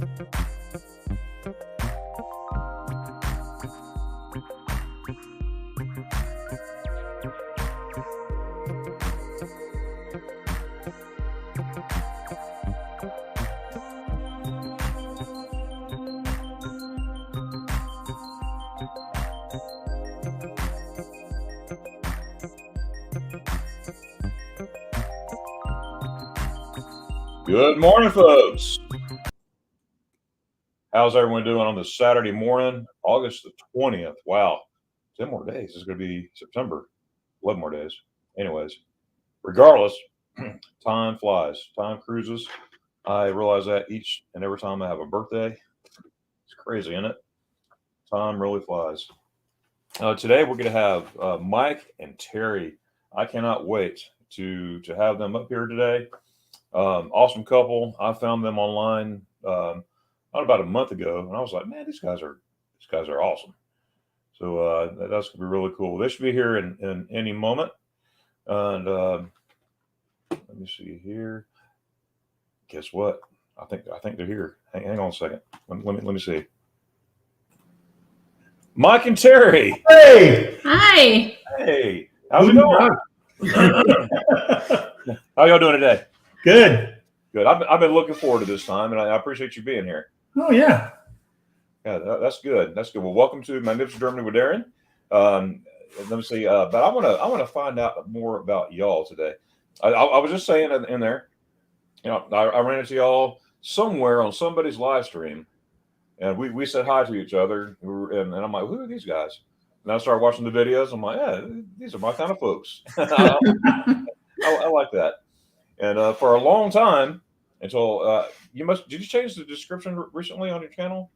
Good morning, folks. How's everyone doing on this Saturday morning, August the 20th? Wow, 10 more days. It's going to be September, 11 more days. Anyways, regardless, time flies, time cruises. I realize that each and every time I have a birthday. It's crazy, isn't it? Time really flies. Today we're going to have Mike and Terry. I cannot wait to have them up here today. Awesome couple. I found them online not about a month ago, and I was like, man, these guys are awesome. So that's gonna be really cool. They should be here in any moment. And let me see here. Guess what? I think they're here. Hang on a second. Let me see. Mike and Terry. Hey. Hi. Hey. How's it going? How y'all doing today? Good. Good. I've been looking forward to this time, and I appreciate you being here. Oh yeah. Yeah, that's good. That's good. Well, welcome to Magnificent Germany with Darren. Let me see. But I want to find out more about y'all today. I was just saying in there, you know, I ran into y'all somewhere on somebody's live stream, and we said hi to each other, and I'm like, who are these guys? And I started watching the videos. I'm like, yeah, these are my kind of folks. I like that. And for a long time, until did you change the description recently on your channel?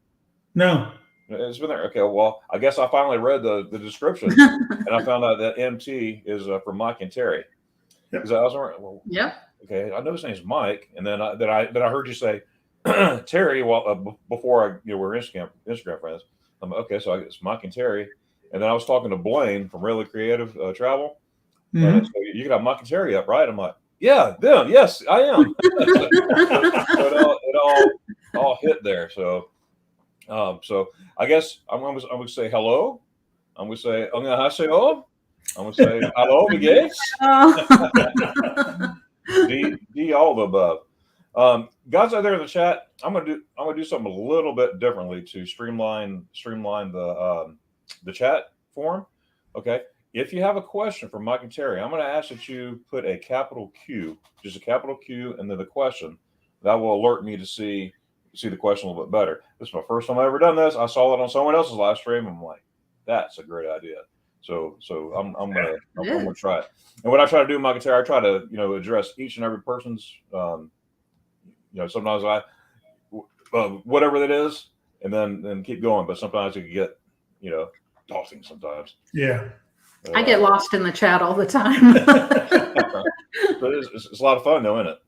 No. It's been there. Okay, well, I guess I finally read the description, and I found out that MT is for Mike and Terry. Because I was well, yeah. Okay, I know his name's Mike, and then I heard you say Terry. Well, before we were Instagram friends. I'm like, okay, so it's Mike and Terry, and then I was talking to Blaine from Really Creative Travel. Mm-hmm. So you can have Mike and Terry up, right? I'm like, yeah, them. Yes, I am. it all hit there. So I guess I'm gonna say hello. I'm gonna say oh. I'm gonna say hello, wie geht's? D all the above. Guys out there in the chat, I'm gonna do something a little bit differently to streamline the chat form. Okay. If you have a question for Mike and Terry, I'm going to ask that you put a capital Q, just a capital Q, and then the question. That will alert me to see the question a little bit better. This is my first time I've ever done this. I saw it on someone else's live stream. I'm like, that's a great idea. So I'm gonna try it. And what I try to do, Mike and Terry, I try to address each and every person's sometimes I whatever that is, and then keep going. But sometimes it can get daunting sometimes. Yeah. I get lost in the chat all the time. But it's a lot of fun, though, isn't it?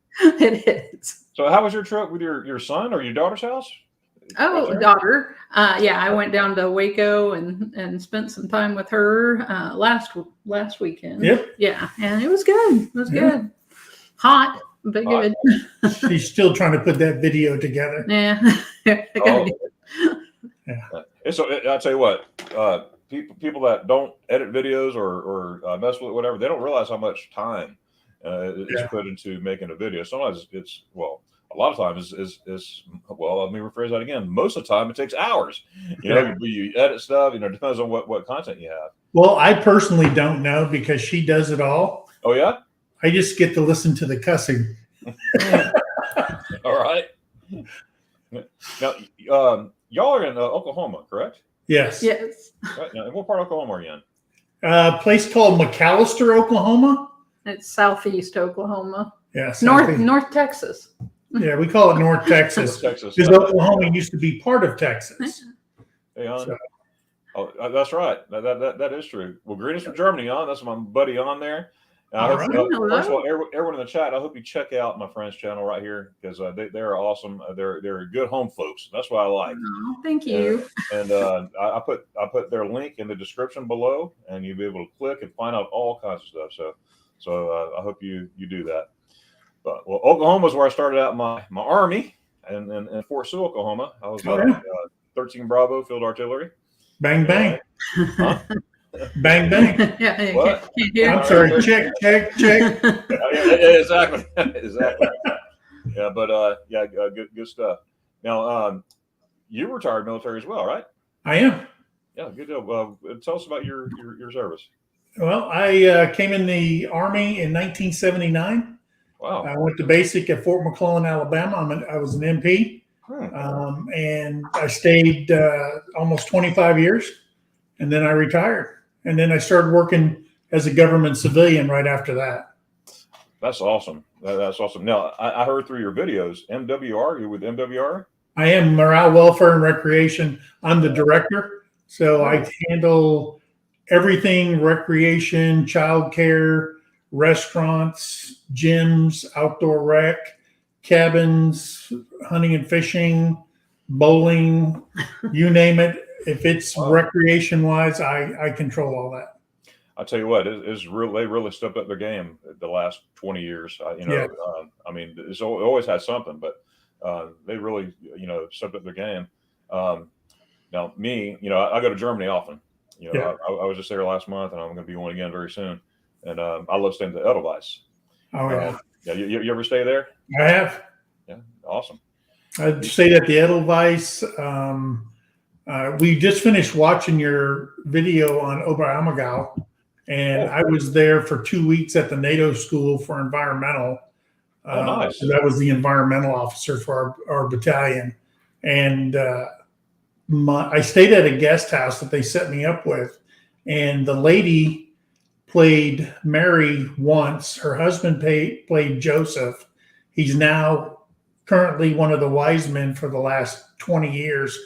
It is. So how was your trip with your son or your daughter's house? Oh, daughter. Yeah, I went down to Waco and spent some time with her last weekend. Yep. Yeah, and it was good. It was good. Hot, but good. She's still trying to put that video together. Yeah. Yeah. So I'll tell you what. People that don't edit videos or mess with it, whatever, they don't realize how much time is put into making a video. Sometimes a lot of times is let me rephrase that again. Most of the time it takes hours. You edit stuff. It depends on what content you have. Well, I personally don't know because she does it all. Oh yeah. I just get to listen to the cussing. All right. Now, y'all are in Oklahoma, correct? Yes. Yes. Right. Now, what part of Oklahoma are you in? A place called McAllister, Oklahoma. It's southeast Oklahoma. Yeah. North Texas. Yeah, we call it North Texas. Texas. Because Oklahoma used to be part of Texas. Hey, oh, that's right. That is true. Well, greetings from Germany, on. That's my buddy on there. And I hope, first of all, everyone in the chat, I hope you check out my friend's channel right here because they are awesome. They're good home folks. That's what I like. Oh, thank you. And I put their link in the description below, and you'll be able to click and find out all kinds of stuff. So I hope you do that. But Oklahoma is where I started out my army in Fort Sioux, Oklahoma. I was Oh, yeah. 13 Bravo Field Artillery. Bang, bang. Huh? Bang, bang. Yeah, you What? can't hear. I'm sorry. Check, check, check. Yeah, exactly. Exactly. Yeah, but good stuff. Now, you retired military as well, right? I am. Yeah, good job. Tell us about your service. Well, I came in the Army in 1979. Wow. I went to basic at Fort McClellan, Alabama. I was an MP, Hmm. and I stayed almost 25 years, and then I retired. And then I started working as a government civilian right after that. That's awesome. That's awesome. Now, I heard through your videos, MWR, you're with MWR? I am Morale, Welfare, and Recreation. I'm the director, so I handle everything: recreation, childcare, restaurants, gyms, outdoor rec, cabins, hunting and fishing, bowling, you name it. If it's Wow. recreation wise, I control all that. I'll tell you what, it's real. They really stepped up their game the last 20 years. Yeah. I mean, it's always had something, but they really, stepped up their game. Now, me, I go to Germany often. Yeah. I was just there last month, and I'm going to be going again very soon. And I love staying at Edelweiss. Oh yeah, Yeah. You ever stay there? I have. Yeah. Awesome. I stayed at the Edelweiss. We just finished watching your video on Oberammergau, and I was there for 2 weeks at the NATO school for environmental. Oh, nice. So I was the environmental officer for our battalion. And I stayed at a guest house that they set me up with. And the lady played Mary once. Her husband played Joseph. He's now currently one of the wise men for the last 20 years.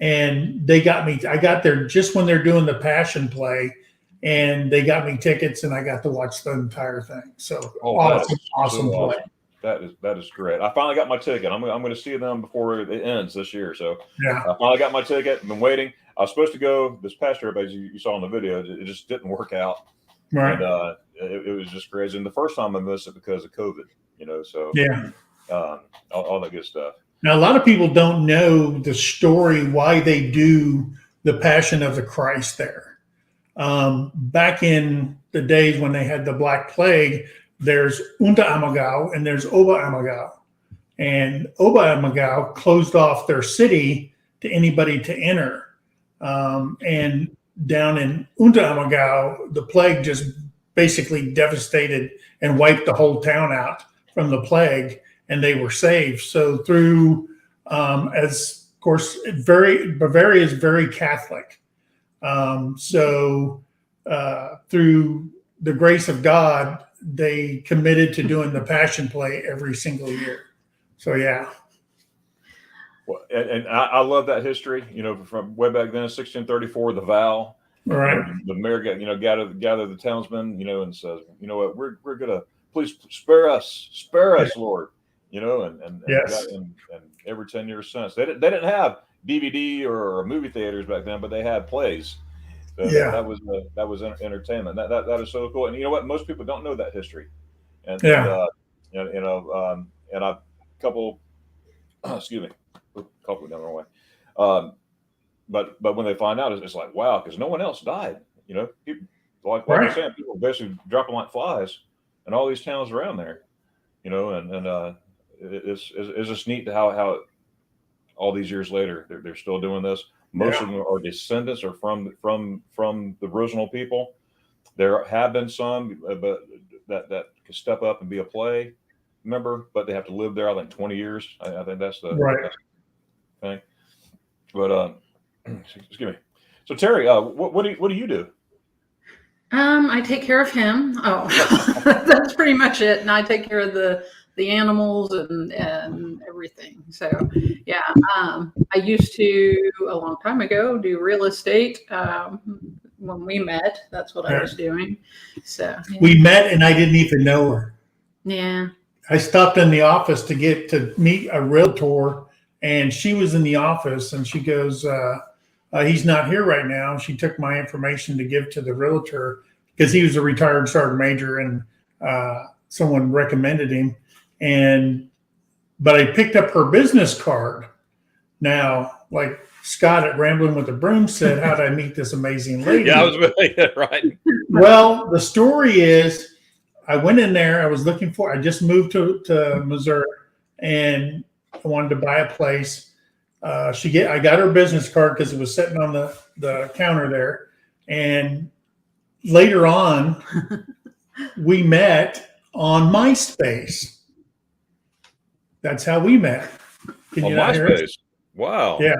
And they got me, I got there just when they're doing the Passion play, and they got me tickets, and I got to watch the entire thing. So awesome play. That is great. I finally got my ticket. I'm going to see them before it ends this year. So Yeah. I finally got my ticket. I've been waiting. I was supposed to go this past year, but as you saw in the video, it just didn't work out. Right. And it was just crazy. And the first time I missed it because of COVID, so Yeah. all that good stuff. Now, a lot of people don't know the story why they do the Passion of the Christ there. Back in the days when they had the Black Plague, there's Unterammergau and there's Oberammergau. And Oberammergau closed off their city to anybody to enter. And down in Unterammergau, the plague just basically devastated and wiped the whole town out from the plague, and they were saved. So through, as of course, Bavaria is very Catholic. So through the grace of God, they committed to doing the Passion play every single year. So yeah. Well, and I love that history. From way back then, 1634, the vow. Right. The mayor gather the townsmen, and says, you know what, we're gonna please spare us, Lord. And Yes. and every 10 years since they didn't have DVD or movie theaters back then, but they had plays. So Yeah. that was entertainment. That is so cool. And you know what? Most people don't know that history. And Yeah. and a couple, excuse me, couple down the wrong way. But when they find out, it's like, wow, because no one else died. People, like Right. you're saying, people basically dropping like flies in all these towns around there. It's just neat how all these years later they're still doing this. Most of them are descendants or from the original people. There have been some, but that can step up and be a play member, but they have to live there. I think 20 years. I think that's the Right. thing. But excuse me. So Terry, what do you do? I take care of him. Oh, that's pretty much it. And I take care of the animals and everything. So yeah, I used to a long time ago do real estate. When we met, that's what I was doing. So yeah. We met and I didn't even know her. Yeah. I stopped in the office to meet a realtor, and she was in the office, and she goes, he's not here right now. She took my information to give to the realtor because he was a retired sergeant major, and someone recommended him. And but I picked up her business card. Now, like Scott at Rambling with the Broom said, how did I meet this amazing lady? Yeah, I was right. Well, the story is I went in there. I just moved to Missouri and I wanted to buy a place. I got her business card because it was sitting on the counter there. And later on, we met on MySpace. That's how we met. Can On you not hear us? MySpace. Wow. Yeah.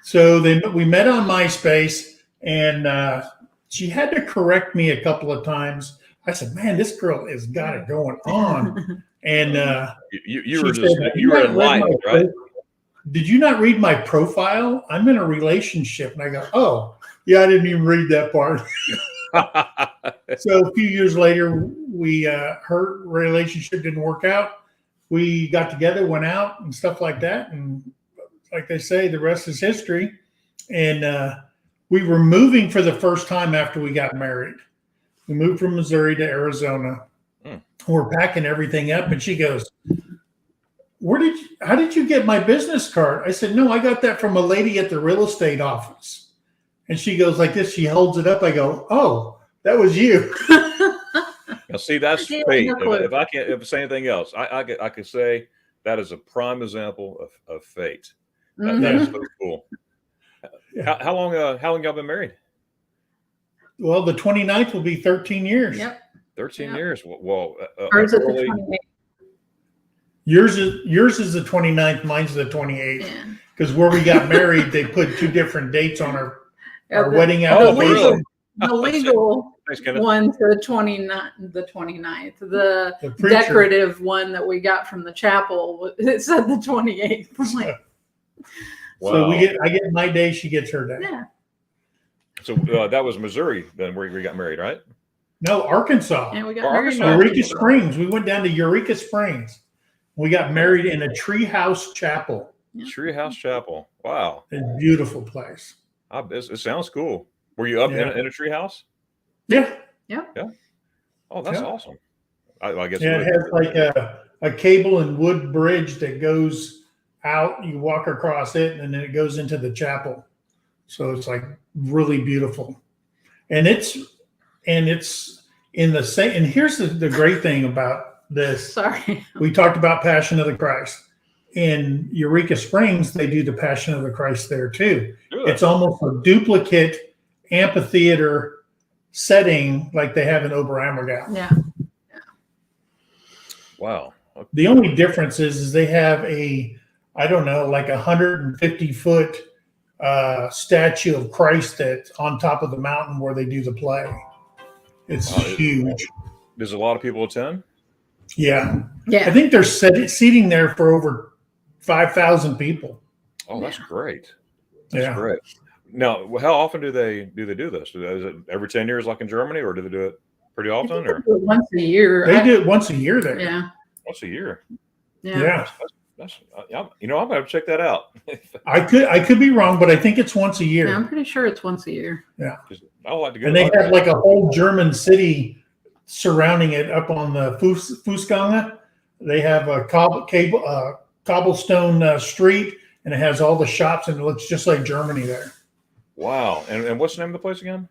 So we met on MySpace, and she had to correct me a couple of times. I said, "Man, this girl has got it going on." And you were enlightened, right? Did you not read my profile? I'm in a relationship, and I go, "Oh, yeah, I didn't even read that part." So a few years later, her relationship didn't work out. We got together, went out, and stuff like that, and like they say, the rest is history. And we were moving for the first time after we got married. We moved from Missouri to Arizona. We're packing everything up, and she goes, how did you get my business card? I said, no, I got that from a lady at the real estate office. And she goes like this, she holds it up. I go, oh, that was you. Now, see, that's fate. If I can't say anything else, I could say that is a prime example of fate. That is so cool. Yeah. How long y'all been married? Well, the 29th will be 13 years. Yep. 13 years. Well, ours is the 28th. Yours is the 29th. Mine's the 28th. Because where we got married, they put two different dates on our wedding application. The legal one's the 29th. The decorative one that we got from the chapel, it said the 28th. I'm like, wow. So I get my day, she gets her day. Yeah. So that was Missouri then where we got married, right? No, Arkansas. And we got married in Eureka Springs. We went down to Eureka Springs. We got married in a treehouse chapel. Yeah. Treehouse chapel. Wow. It's a beautiful place. It sounds cool. Were you up in a treehouse? Yeah. Yeah. Yeah. Oh, that's awesome. I guess. Yeah, it has like a cable and wood bridge that goes out. You walk across it, and then it goes into the chapel. So it's like really beautiful, and it's in the same. And here's the great thing about this. Sorry, we talked about Passion of the Christ. In Eureka Springs, they do the Passion of the Christ there too. Good. It's almost a duplicate amphitheater setting like they have in Oberammergau. Yeah. Wow. Okay. The only difference is they have like 150-foot statue of Christ that's on top of the mountain where they do the play. It's huge. Does a lot of people attend? Yeah. Yeah. I think they're seating there for over 5,000 people. Oh, that's great. That's great. Now, how often do they do this? Is it every 10 years like in Germany, or do they do it pretty often? Or once a year? They do it once a year there. Yeah. Once a year. Yeah. That's I'm gonna have to check that out. I could be wrong, but I think it's once a year. Yeah, I'm pretty sure it's once a year. Yeah. I would like to go. And they have like a whole German city surrounding it up on the Fußgänger. They have a cobblestone street, and it has all the shops, and it looks just like Germany there. Wow. And what's the name of the place again?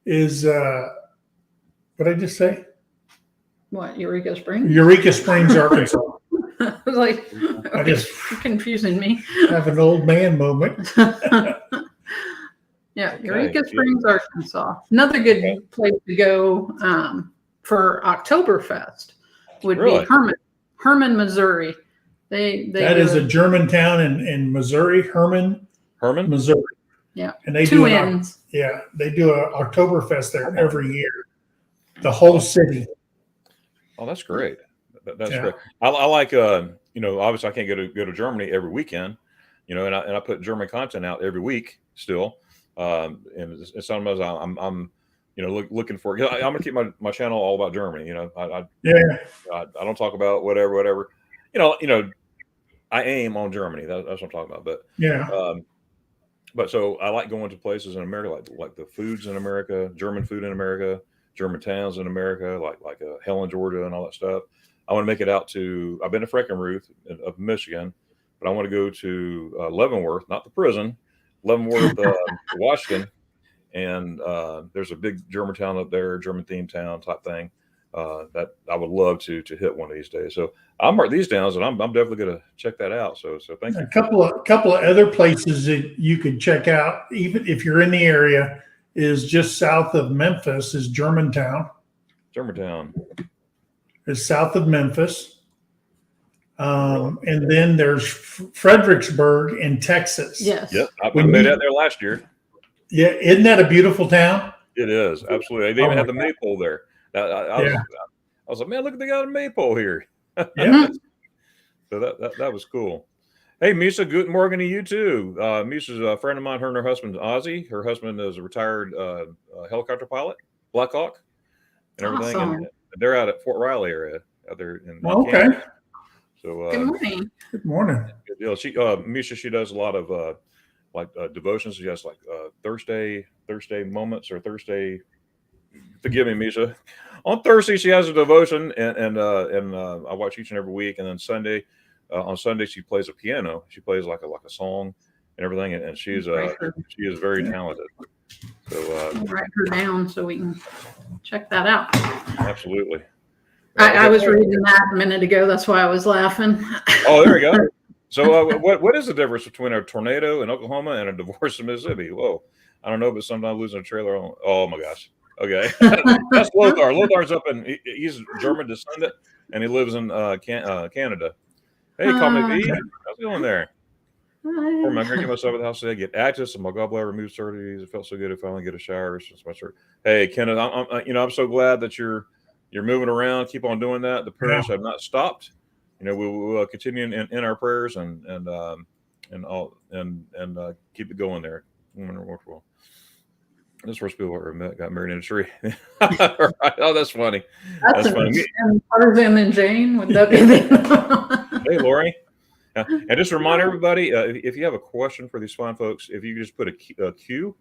What did I just say? What, Eureka Springs? Eureka Springs, Arkansas. I was like, you're confusing me. Have an old man moment. Yeah, Eureka Springs, Arkansas. Another good place to go for Oktoberfest would be Herman, Missouri. That is a German town in Missouri, Herman, Missouri. Yeah, and they do an Oktoberfest there every year. The whole city. Oh, that's great. That's great. I like obviously I can't go to Germany every weekend, and I put German content out every week still. And sometimes I'm looking for. I'm gonna keep my channel all about Germany. I don't talk about whatever. I aim on Germany. That's what I'm talking about. But but so I like going to places in America, like the foods in America, German food in America, German towns in America, like Helen, Georgia, and all that stuff. I want to make it out to. I've been to Frankenmuth of Michigan, but I want to go to Leavenworth, not the prison, Leavenworth, Washington, and there's a big German town up there, German themed town type thing. That I would love to hit one of these days. So I'll mark these down, and I'm definitely going to check that out. So thank you. A couple of other places that you could check out, even if you're in the area, is just south of Memphis is Germantown. Germantown is south of Memphis. And then there's Fredericksburg in Texas. Yes. Yep. I made out there last year. Yeah. Isn't that a beautiful town? It is. Absolutely. They even had the maypole there. I was like, man, look at the guy in the maypole here. Yeah. So that was cool. Hey, Misa, good morning to you too. Misa's a friend of mine. Her and her husband's Ozzy. Her husband is a retired helicopter pilot, Black Hawk, and everything. Awesome. And they're out at Fort Riley area out there in Okay. Canada. So Good morning. Good morning. good deal. Misha, she does a lot of devotions. She has Thursday moments or Thursday. Forgive me, Misha. On Thursday, she has a devotion, and I watch each and every week. And then Sunday, on Sunday, she plays a piano. She plays like a song and everything. And she is very talented. So I'll write her down so we can check that out. absolutely. I was reading that a minute ago. That's why I was laughing. Oh, there we go. So what is the difference between a tornado in Oklahoma and a divorce in Mississippi? Whoa, I don't know, but sometimes losing a trailer. Oh my gosh. Okay, that's Lothar. Lothar's up he's German descendant, and he lives in Canada. Hey, call me V. How's it going there? I'm going to get myself at the house today, get access to my gallbladder removed surgeries. It felt so good to finally get a shower. Hey, Kenneth, I'm so glad that you're moving around. Keep on doing that. The prayers have not stopped. We'll continue in our prayers and keep it going there. Wonderful. This is where people got married in a tree. Right. Oh, that's funny. That's funny. And Tarzan and Jane, would that be the Hey, Lori. And just remind everybody, if you have a question for these fine folks, if you just put a Q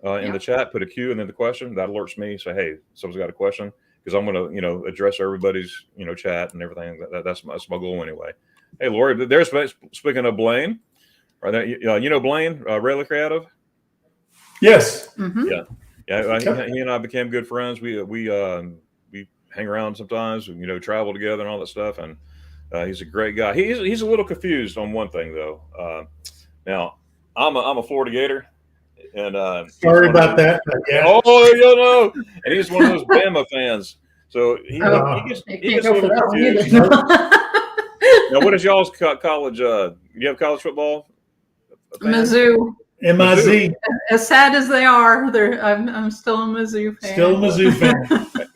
in the chat, put a Q and then the question, that alerts me. Say, hey, someone's got a question, because I'm going to, address everybody's, chat and everything. That's my goal anyway. Hey, Lori, there's speaking of Blaine, right there. Blaine, Rayleigh Creative. Yes. Mm-hmm. Yeah. He and I became good friends. We hang around sometimes, travel together and all that stuff. And he's a great guy. He's a little confused on one thing though. Now I'm a Florida Gator, and sorry about that. Yeah. Oh, and he's one of those Bama fans. So he gets a little confused. Now, what is y'all's college? You have college football? Mizzou. MIZ. As sad as they are, I'm still a Mizzou fan. Still a Mizzou fan.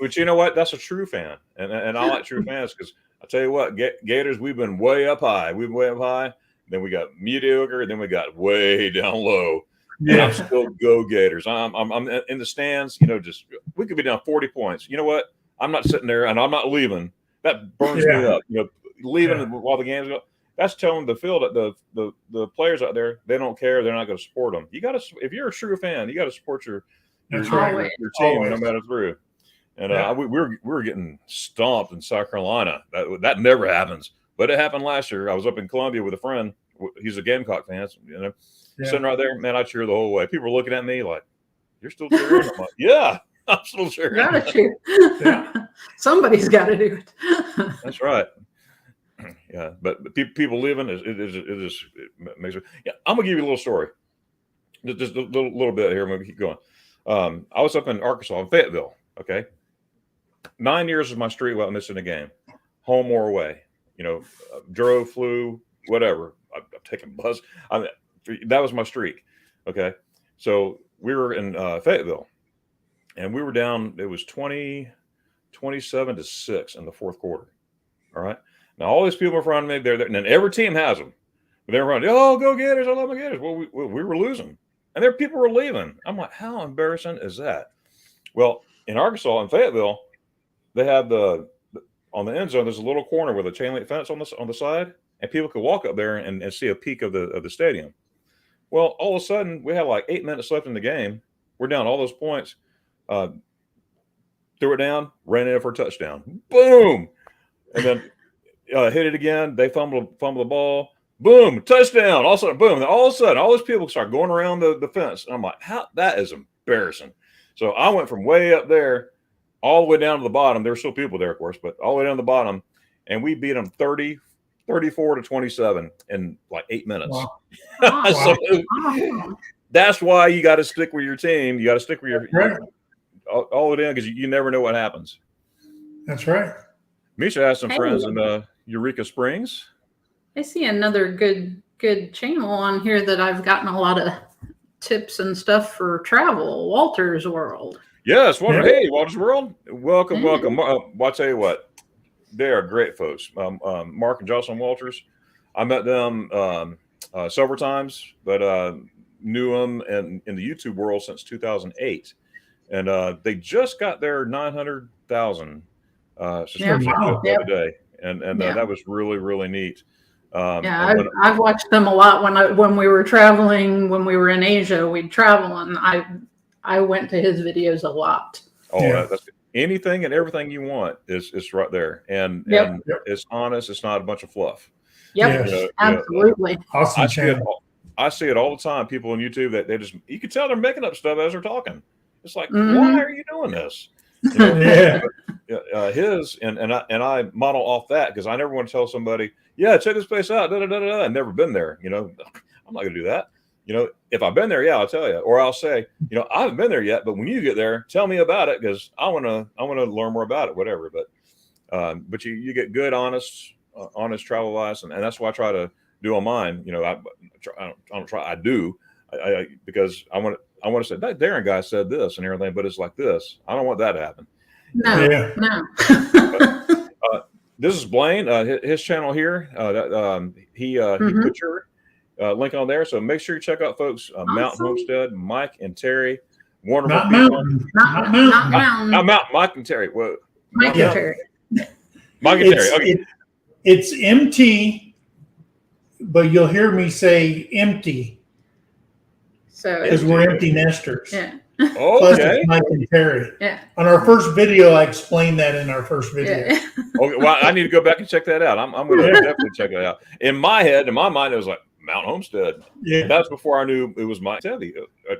But you know what? That's a true fan, and I like true fans because I tell you what, Gators, we've been way up high. Then we got mediocre. Then we got way down low. Yeah. And I'm still go Gators. I'm in the stands. Just we could be down 40 points. You know what? I'm not sitting there, and I'm not leaving. That burns me up. Leaving while the game's going. That's telling the field that the players out there, they don't care. They're not going to support them. You got to, if you're a true fan, you got to support your team no matter through. And we were getting stomped in South Carolina. That never happens, but it happened last year. I was up in Columbia with a friend. He's a Gamecock fan, sitting right there. Man, I cheer the whole way. People were looking at me like, "You're still cheering?" I'm like, "Yeah, I'm still cheering." Gotta cheer. Somebody's got to do it. That's right. Yeah, but people living it makes it. Yeah, I'm gonna give you a little story, just a little bit here. I'm gonna keep going. I was up in Arkansas, in Fayetteville. Okay, 9 years of my streak without missing a game, home or away. Drove, flew, whatever. I've taken bus. That was my streak. Okay, so we were in Fayetteville, and we were down. It was 27-6 in the fourth quarter. All right. Now, all these people in front of me, they're there, and then every team has them. They're running, oh, go Gators, I love my Gators. Well, we were losing, and there people were leaving. I'm like, how embarrassing is that? Well, in Arkansas, in Fayetteville, they have on the end zone, there's a little corner with a chain link fence on the side, and people could walk up there and see a peek of the stadium. Well, all of a sudden, we had like 8 minutes left in the game. We're down all those points. Threw it down, ran in for a touchdown. Boom. And then hit it again. They fumble the ball. Boom, touchdown. All of a sudden, boom. All of a sudden, all those people start going around the fence. And I'm like, how? That is embarrassing. So I went from way up there all the way down to the bottom. There were still people there, of course, but all the way down to the bottom. And we beat them 34 to 27 in like 8 minutes. Wow. So Awesome. that's why you got to stick with your team. You got to stick with your Right. all it in, because you never know what happens. That's right. Misha has some Hey. friends in Eureka Springs. I see another good channel on here that I've gotten a lot of tips and stuff for travel. Walter's World. Yes, Yeah. Hey, Walter's World. Welcome, Yeah. welcome. Well, I'll tell you what, they are great folks. Mark and Jocelyn Walters. I met them several times, but knew them in the YouTube world since 2008, and they just got their 900,000 subscriptions Wow. the other day, and Yeah. that was really, really neat. Yeah, and when- I've watched them a lot when we were traveling. When we were in Asia, we'd travel, and I went to his videos a lot. Oh, Yeah. that's anything and everything you want is right there, and Yep. and it's honest. It's not a bunch of fluff. Yep, Yes. absolutely. Awesome I see it. channel. I see it all the time. People on YouTube that they just, you can tell they're making up stuff as they're talking. It's like, Mhm. why are you doing this? You know, Yeah. his and I model off that, because I never want to tell somebody, yeah, check this place out. Da, da, da, da, da. I've never been there. You know, I'm not gonna do that. You know, if I've been there, yeah, I'll tell you, or I'll say, you know, I haven't been there yet, but when you get there, tell me about it, because I want to learn more about it, whatever. But you get good, honest travel advice, and that's why I try to do on mine. You know, I don't try. I do, because I want to say that Darren guy said this and everything, but it's like this. I don't want that to happen. No, Yeah. no. This is Blaine, his channel here. He put your link on there, so make sure you check out folks. Mountain Awesome. Homestead, Mike and Terry, wonderful Not people. mountain. Not mountain. mountain. Not Mountain, Mike and Terry. Well, Mike Yeah. and Terry. Mike and Terry. Okay. It's MT, but you'll hear me say empty So because we're empty nesters. yeah, Plus, Okay. it's Mike and Terry. yeah, On our first video, I explained that in our first video. yeah. Okay. Well, I need to go back and check that out. I'm going to Yeah. definitely check that out. In my head, in my mind, it was like Mount Homestead. Yeah. That's before I knew it was Mike and Terry.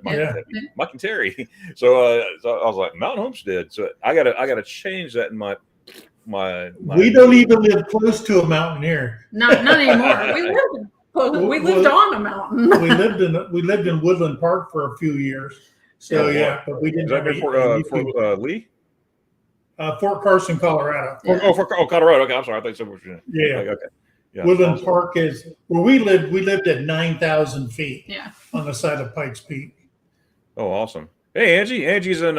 Yeah. Mike and Terry. So I was like, Mount Homestead. So I gotta change that in my. We don't even live close to a mountain here. Not anymore. We lived on a mountain. We lived in Woodland Park for a few years. So yeah, but we Is didn't that have for Lee? Fort Carson, Colorado. Yeah. For Colorado. Okay, I'm sorry. I thought you said what you're saying. Yeah. Okay. Yeah. Woodland Awesome. Park is where we lived. We lived at 9,000 feet Yeah. on the side of Pikes Peak. Oh, awesome. Hey, Angie. Angie's in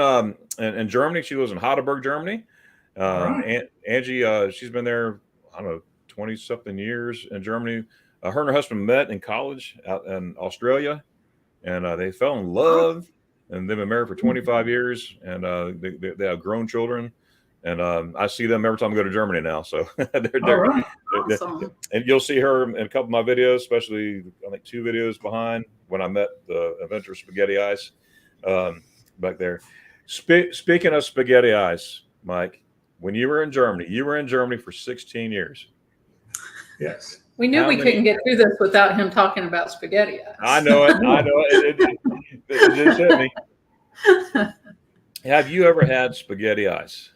Germany. She lives in Heidelberg, Germany. Right. Angie, she's been there, I don't know, 20 something years in Germany. Her and her husband met in college out in Australia, and they fell in love, and they've been married for 25 years, and they have grown children. And I see them every time I go to Germany now. So All right. Awesome. and you'll see her in a couple of my videos, especially I think 2 videos behind when I met the inventor of spaghetti ice back there. Speaking of spaghetti ice, Mike, when you were in Germany for 16 years. Yes. We knew How we many- couldn't get through this without him talking about spaghetti. I know it. It just hit me. Have you ever had spaghetti ice?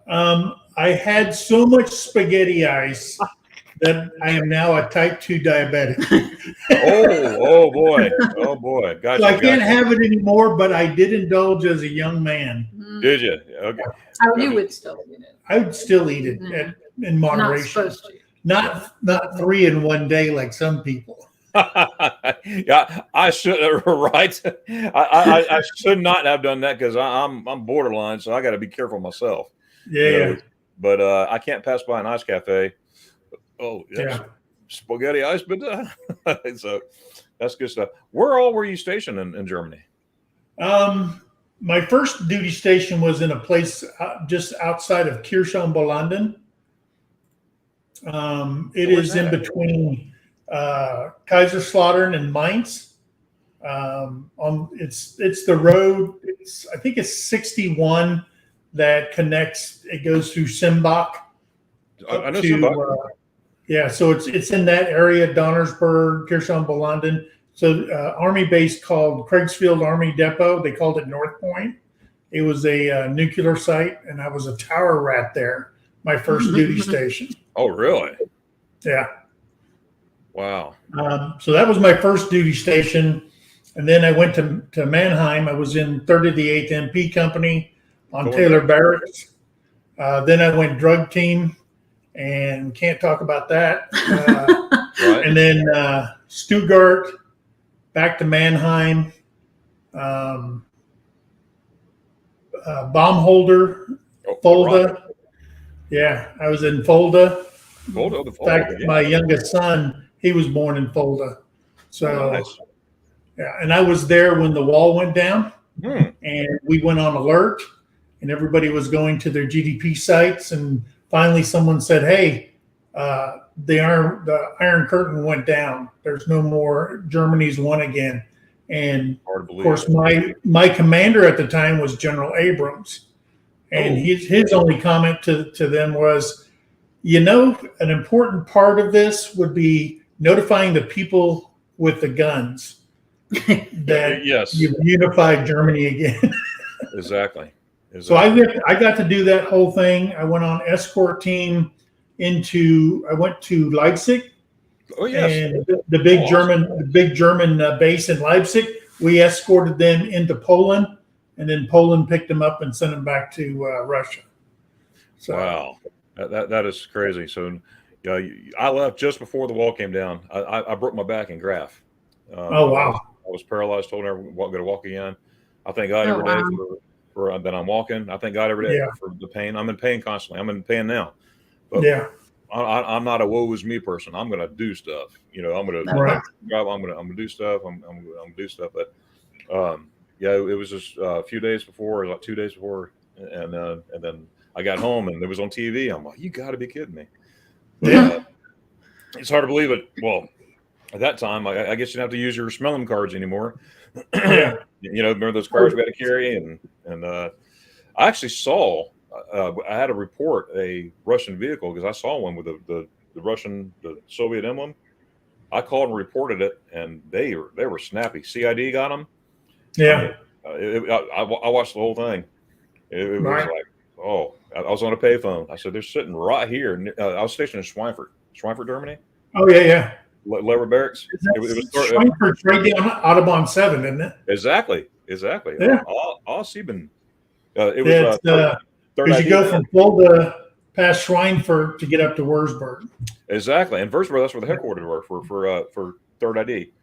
I had so much spaghetti ice that I am now a type 2 diabetic. Oh boy. Gotcha. So I can't have it anymore, but I did indulge as a young man. Mm. Did you? Okay. Oh, you would still eat it. I would still eat it in Not moderation. supposed to. Not 3 in one day like some people. Yeah, I should right. I should not have done that because I'm borderline, so I got to be careful myself. Yeah. You know, but I can't pass by an ice cafe. Oh, yes. Yeah. Spaghetti ice, but so that's good stuff. Where all were you stationed in Germany? My first duty station was in a place just outside of Kirchhoff-Bolanden. It Where's is in that? between Kaiserslautern and Mainz. It's the road. I think it's 61 that connects. It goes through Simbach. I know to, Simbach. Yeah, so it's in that area, Donnersberg, Kirchhoff-Bolanden. So Army base called Craigsfield Army Depot. They called it North Point. It was a nuclear site, and I was a tower rat there. My first duty station. Oh, really? Yeah. Wow. So that was my first duty station, and then I went to Mannheim. I was in 38th MP Company on Taylor Barracks. Then I went drug team, and can't talk about that. Right. And then Stuttgart, back to Mannheim, Baumholder, Fulda. Right. Yeah, I was in Fulda. Fulda, In fact, yeah. my youngest son, he was born in Fulda. So, Nice. yeah, and I was there when the wall went down, Hmm. and we went on alert, and everybody was going to their GDP sites, and finally someone said, "Hey, the Iron Curtain went down. There's no more. Germany's won again." And Hard to of believe. course, my commander at the time was General Abrams, and his only comment to them was, an important part of this would be notifying the people with the guns that Yes. you've unified Germany again. Exactly. So I got to do that whole thing. I went on escort team I went to Leipzig. Oh, yes. And the big German base in Leipzig. We escorted them into Poland, and then Poland picked them up and sent them back to Russia. So, wow, that is crazy. So, yeah, I left just before the wall came down. I broke my back in Graph. Oh wow! I was paralyzed. Told her I'm going to walk again. I thank God every day for that I'm walking. I thank God every day for the pain. I'm in pain constantly. I'm in pain now. But yeah. I'm not a woe is me person. I'm going to do stuff. I'm going to drive. I'm going to do stuff. I'm going to do stuff. But yeah, it was just a few days before, like 2 days before, and then I got home and it was on TV. I'm like, you got to be kidding me. But, it's hard to believe it. Well, at that time, I guess you don't have to use your smelling cards anymore. Remember those cards we had to carry, and I actually saw. I had to report a Russian vehicle because I saw one with the Soviet emblem. I called and reported it, and they were snappy. CID got them. Yeah. I watched the whole thing. It was like, oh, I was on a payphone. I said, they're sitting right here. I was stationed in Schweinfurt, Germany. Oh yeah. Lever Barracks. It was Schweinfurt's right down Autobahn 7, isn't it? Exactly. Yeah. All Sieben. It was because you go from Fulda past Schweinfurt to get up to Würzburg. Exactly, and Würzburg, that's where the headquarters were for Third ID.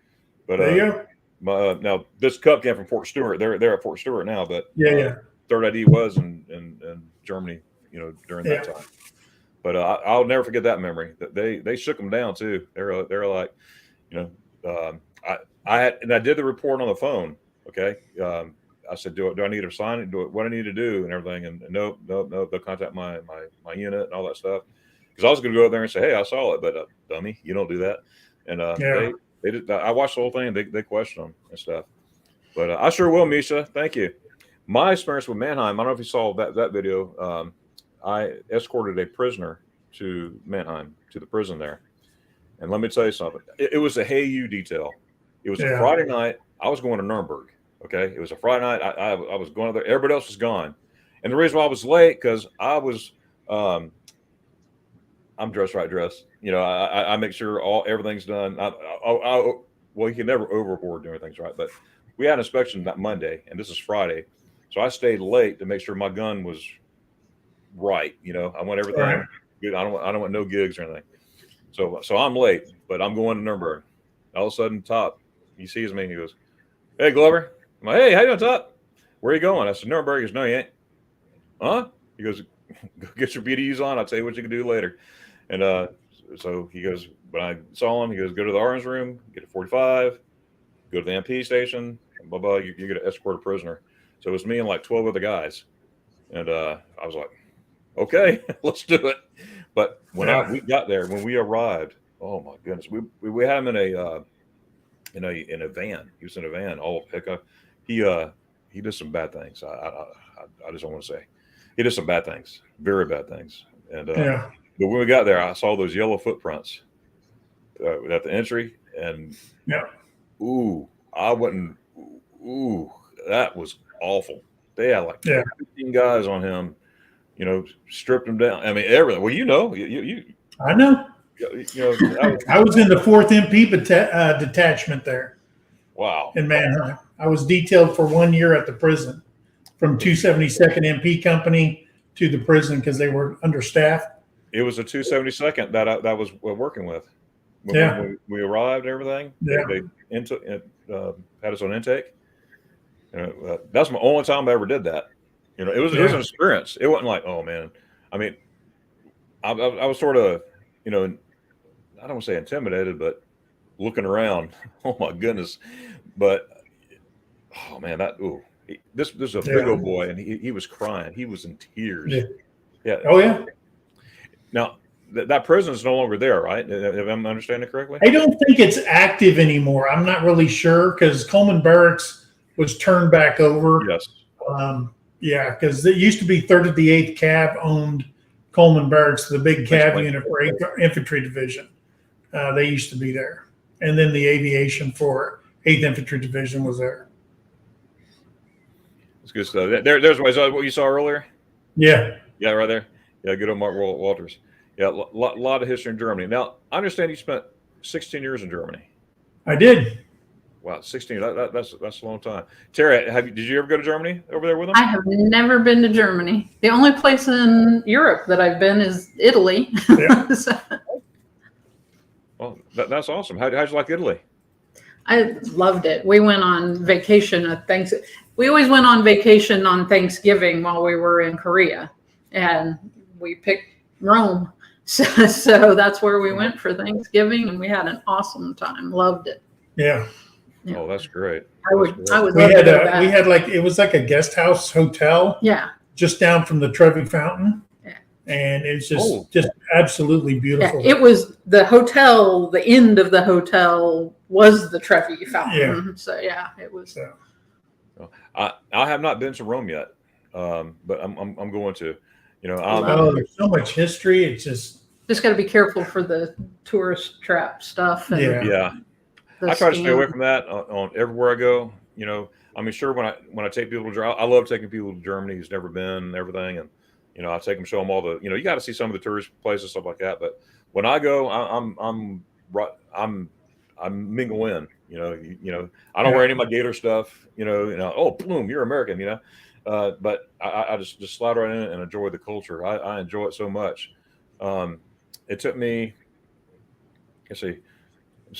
But there you go. Now this cup came from Fort Stewart. They're at Fort Stewart now, but Third ID was in Germany, during that time. But I'll never forget that memory. That they shook them down too. They're like, I did the report on the phone. Okay. I said, do I need to sign it? What I need to do and everything? And no, they'll contact my unit and all that stuff. Because I was going to go there and say, hey, I saw it, but dummy, you don't do that. And they did. I watched the whole thing. They questioned them and stuff. But I sure will, Misha. Thank you. My experience with Mannheim. I don't know if you saw that video. I escorted a prisoner to Mannheim, to the prison there. And let me tell you something. It was a Hey You detail. It was a Friday night. I was going to Nuremberg. Okay, it was a Friday night. I was going there. Everybody else was gone, and the reason why I was late because I was, I'm dressed. I make sure everything's done. Well, you can never overboard doing things right, but we had an inspection that Monday, and this is Friday, so I stayed late to make sure my gun was right. I want everything good. I don't want no gigs or anything. So I'm late, but I'm going to Nuremberg. All of a sudden, Top, he sees me. He goes, "Hey, Glover." I'm like, "Hey, how you doing, Top? Where are you going?" I said, "Nuremberg." He goes, "No, you ain't." Huh? He goes, "Go get your BDUs on. I'll tell you what you can do later." And so he goes, when I saw him, he goes, "Go to the orange room, get a 45, go to the MP station, blah, blah, you're going to escort a prisoner." So it was me and like 12 other guys. And I was like, okay, let's do it. But when we got there, when we arrived, oh my goodness, we had him in a van. He was in a van, all pickup. He did some bad things. I just don't want to say. He did some bad things, very bad things. And But when we got there, I saw those yellow footprints at the entry, and I wouldn't. Ooh, that was awful. They had like 15 guys on him. Stripped him down. I mean, everything. Well, you. I know. I was in the 4th MP detachment there. Wow. In Mannheim. I was detailed for 1 year at the prison, from 272nd MP company to the prison because they were understaffed. It was a 272nd that I was working with. When we arrived and everything, they had us on intake. That's my only time I ever did that. It was an experience. It wasn't like, oh man. I mean, I was sort of, I don't want to say intimidated, but looking around. Oh my goodness! But oh man, this is a big old boy, and he was crying. He was in tears. Yeah. Oh yeah. Now that prison is no longer there, right? If I'm understanding correctly. I don't think it's active anymore. I'm not really sure because Coleman Barracks was turned back over. Yes. Because it used to be 3rd of the 8th Cav owned Coleman Barracks, the big Cav unit for 8th Infantry Division. They used to be there. And then the aviation for 8th Infantry Division was there. That's good stuff. There's what you saw earlier? Yeah. Yeah, right there. Yeah, good old Mark Walters. Yeah, a lot of history in Germany. Now, I understand you spent 16 years in Germany. I did. Wow, 16. That's a long time. Tara, did you ever go to Germany over there with them? I have never been to Germany. The only place in Europe that I've been is Italy. Yeah. Well, that's awesome. How'd you like Italy? I loved it. We went on vacation we always went on vacation on Thanksgiving while we were in Korea, and we picked Rome. So that's where we went for Thanksgiving, and we had an awesome time. Loved it. Yeah. Oh, that's great. I would. We had like, it was like a guest house hotel. Yeah. Just down from the Trevi Fountain. Yeah. And it's just absolutely beautiful. Yeah, it was the hotel. The end of the hotel was the Trevi Fountain. Yeah. So it was. I have not been to Rome yet, but I'm going to. There's so much history. It's just got to be careful for the tourist trap stuff. And I try to stay away from that on everywhere I go. I mean, sure, when I take people to Germany, I love taking people to Germany who's never been and everything, and I take them, show them all the, you got to see some of the tourist places, stuff like that. But when I go, I'm mingle in. I don't wear any of my Gator stuff. Oh, boom, you're American. But I just slide right in and enjoy the culture. I enjoy it so much. It took me, let's see,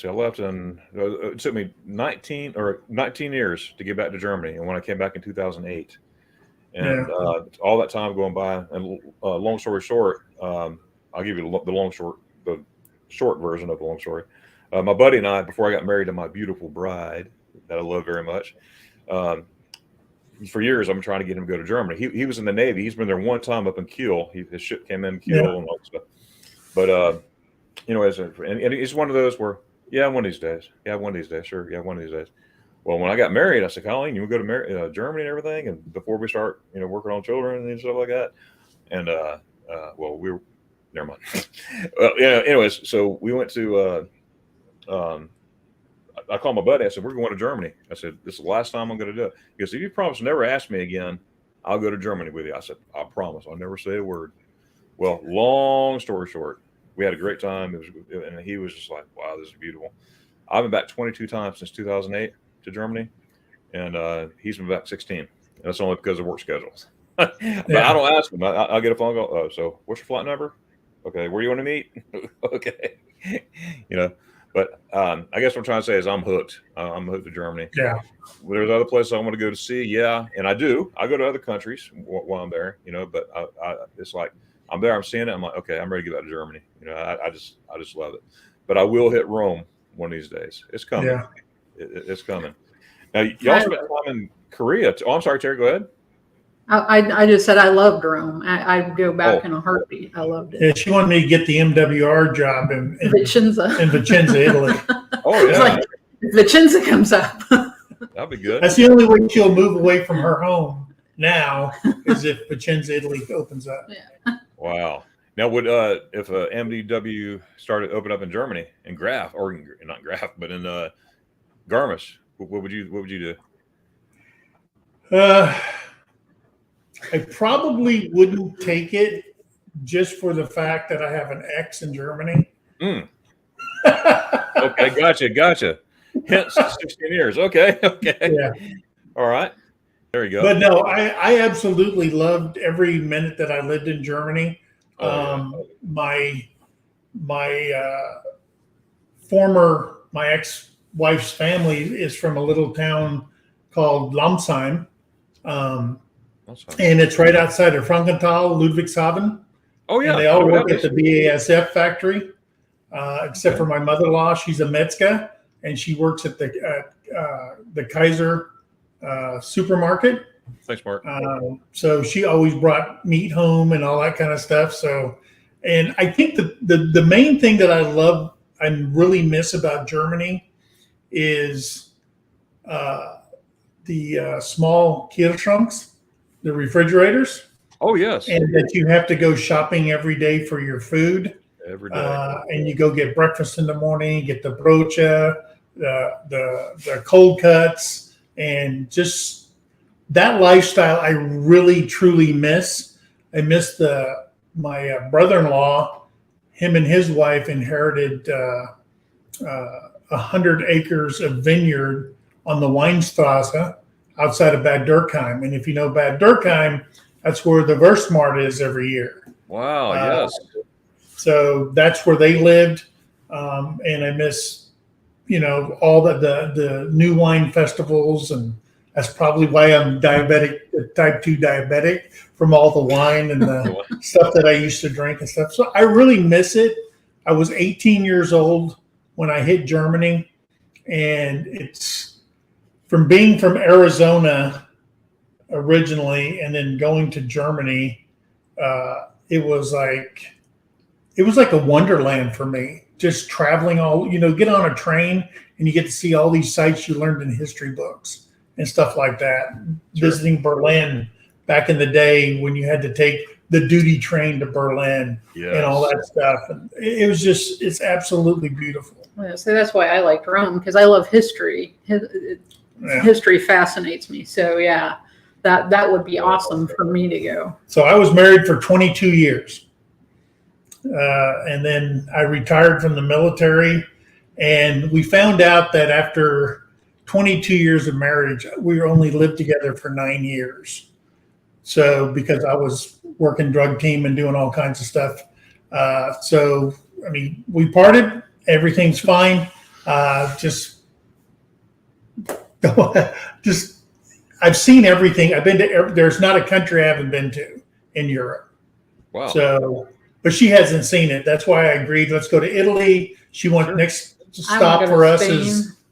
I left it took me 19 years to get back to Germany. And when I came back in 2008, and all that time going by, and long story short, I'll give you the short version of the long story. My buddy and I, before I got married to my beautiful bride that I love very much, for years I'm trying to get him to go to Germany. He was in the Navy. He's been there one time up in Kiel. His ship came in Kiel and all that stuff. But and it's one of those where, one of these days. Yeah, one of these days. Sure. Yeah, one of these days. Well, when I got married, I said, Colleen, you want to go to Germany and everything? And before we start, working on children and stuff like that. And, we were, never mind. Well, anyways, so we went to, I called my buddy. I said, we're going to Germany. I said, this is the last time I'm going to do it. He goes, if you promise to never ask me again, I'll go to Germany with you. I said, I promise. I'll never say a word. Well, long story short, we had a great time. And he was just like, wow, this is beautiful. I've been back 22 times since 2008 to Germany, and he's been back 16. And that's only because of work schedules. But I don't ask him. I'll get a phone call. Oh, so what's your flight number? Okay, where do you want to meet? Okay, But I guess what I'm trying to say is I'm hooked. I'm hooked to Germany. Yeah. There's other places I want to go to see. Yeah, and I do. I go to other countries while I'm there. But it's like I'm there. I'm seeing it. I'm like, okay, I'm ready to get back to Germany. I just love it. But I will hit Rome one of these days. It's coming. Yeah. It's coming. Now, y'all spent time in Korea. Oh, I'm sorry, Terry. Go ahead. I just said I loved Rome. I'd go back in a heartbeat. I loved it. Yeah, she wanted me to get the MWR job in Vicenza, Italy. Oh, yeah. It's like, if Vicenza comes up. That'd be good. That's the only way she'll move away from her home now is if Vicenza, Italy opens up. Yeah. Wow. Now, would if MDW started open up in Germany in Graf, or not Graf, but in Garmisch, what would you do? I probably wouldn't take it just for the fact that I have an ex in Germany. Mm. Okay, gotcha. Hence 16 years. Okay. Yeah. All right. There you go. But no, I absolutely loved every minute that I lived in Germany. My ex-wife's family is from a little town called Lamsheim. And it's right outside of Frankenthal, Ludwigshafen. Oh, yeah. And they all work at the BASF factory, except for my mother-in-law. She's a Metzger, and she works at the Kaiser supermarket. Thanks, Mark. So she always brought meat home and all that kind of stuff. So, and I think the main thing that I really miss about Germany is the small Kühlschranks, the refrigerators. Oh, yes. And that you have to go shopping every day for your food. Every day. And you go get breakfast in the morning, get the brocha, the cold cuts, and just that lifestyle I really, truly miss. I miss my brother-in-law, him and his wife inherited 100 acres of vineyard on the Weinstrasse outside of Bad Dürkheim. And if you know Bad Dürkheim, that's where the Verstmart is every year. Wow, yes. So that's where they lived. And I miss, all the new wine festivals. And that's probably why I'm diabetic, type 2 diabetic, from all the wine and the stuff that I used to drink and stuff. So I really miss it. I was 18 years old when I hit Germany. And it's from being from Arizona originally and then going to Germany, it was like a wonderland for me. Just traveling get on a train and you get to see all these sites you learned in history books and stuff like that. Sure. Visiting Berlin back in the day when you had to take the duty train to Berlin and all that stuff. And it was it's absolutely beautiful. Yeah, so that's why I liked Rome, because I love history. History fascinates me. So yeah, that would be awesome for me to go. So I was married for 22 years. And then I retired from the military, and we found out that after 22 years of marriage, we only lived together for 9 years. So because I was working drug team and doing all kinds of stuff. We parted, everything's fine. I've seen everything. I've been to, there's not a country I haven't been to in Europe. Wow. So, but she hasn't seen it. That's why I agreed. Let's go to Italy. She wants next stop for us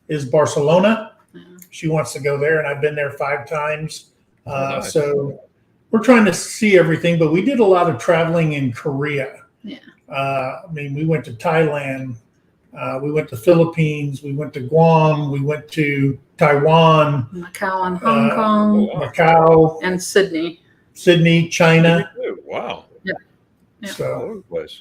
is Barcelona. Yeah. She wants to go there, and I've been there 5 times. Nice. So we're trying to see everything, but we did a lot of traveling in Korea. Yeah. We went to Thailand. We went to Philippines. We went to Guam. We went to Taiwan. Macau and Hong Kong. Macau. And Sydney. China. Wow. Yeah. So, but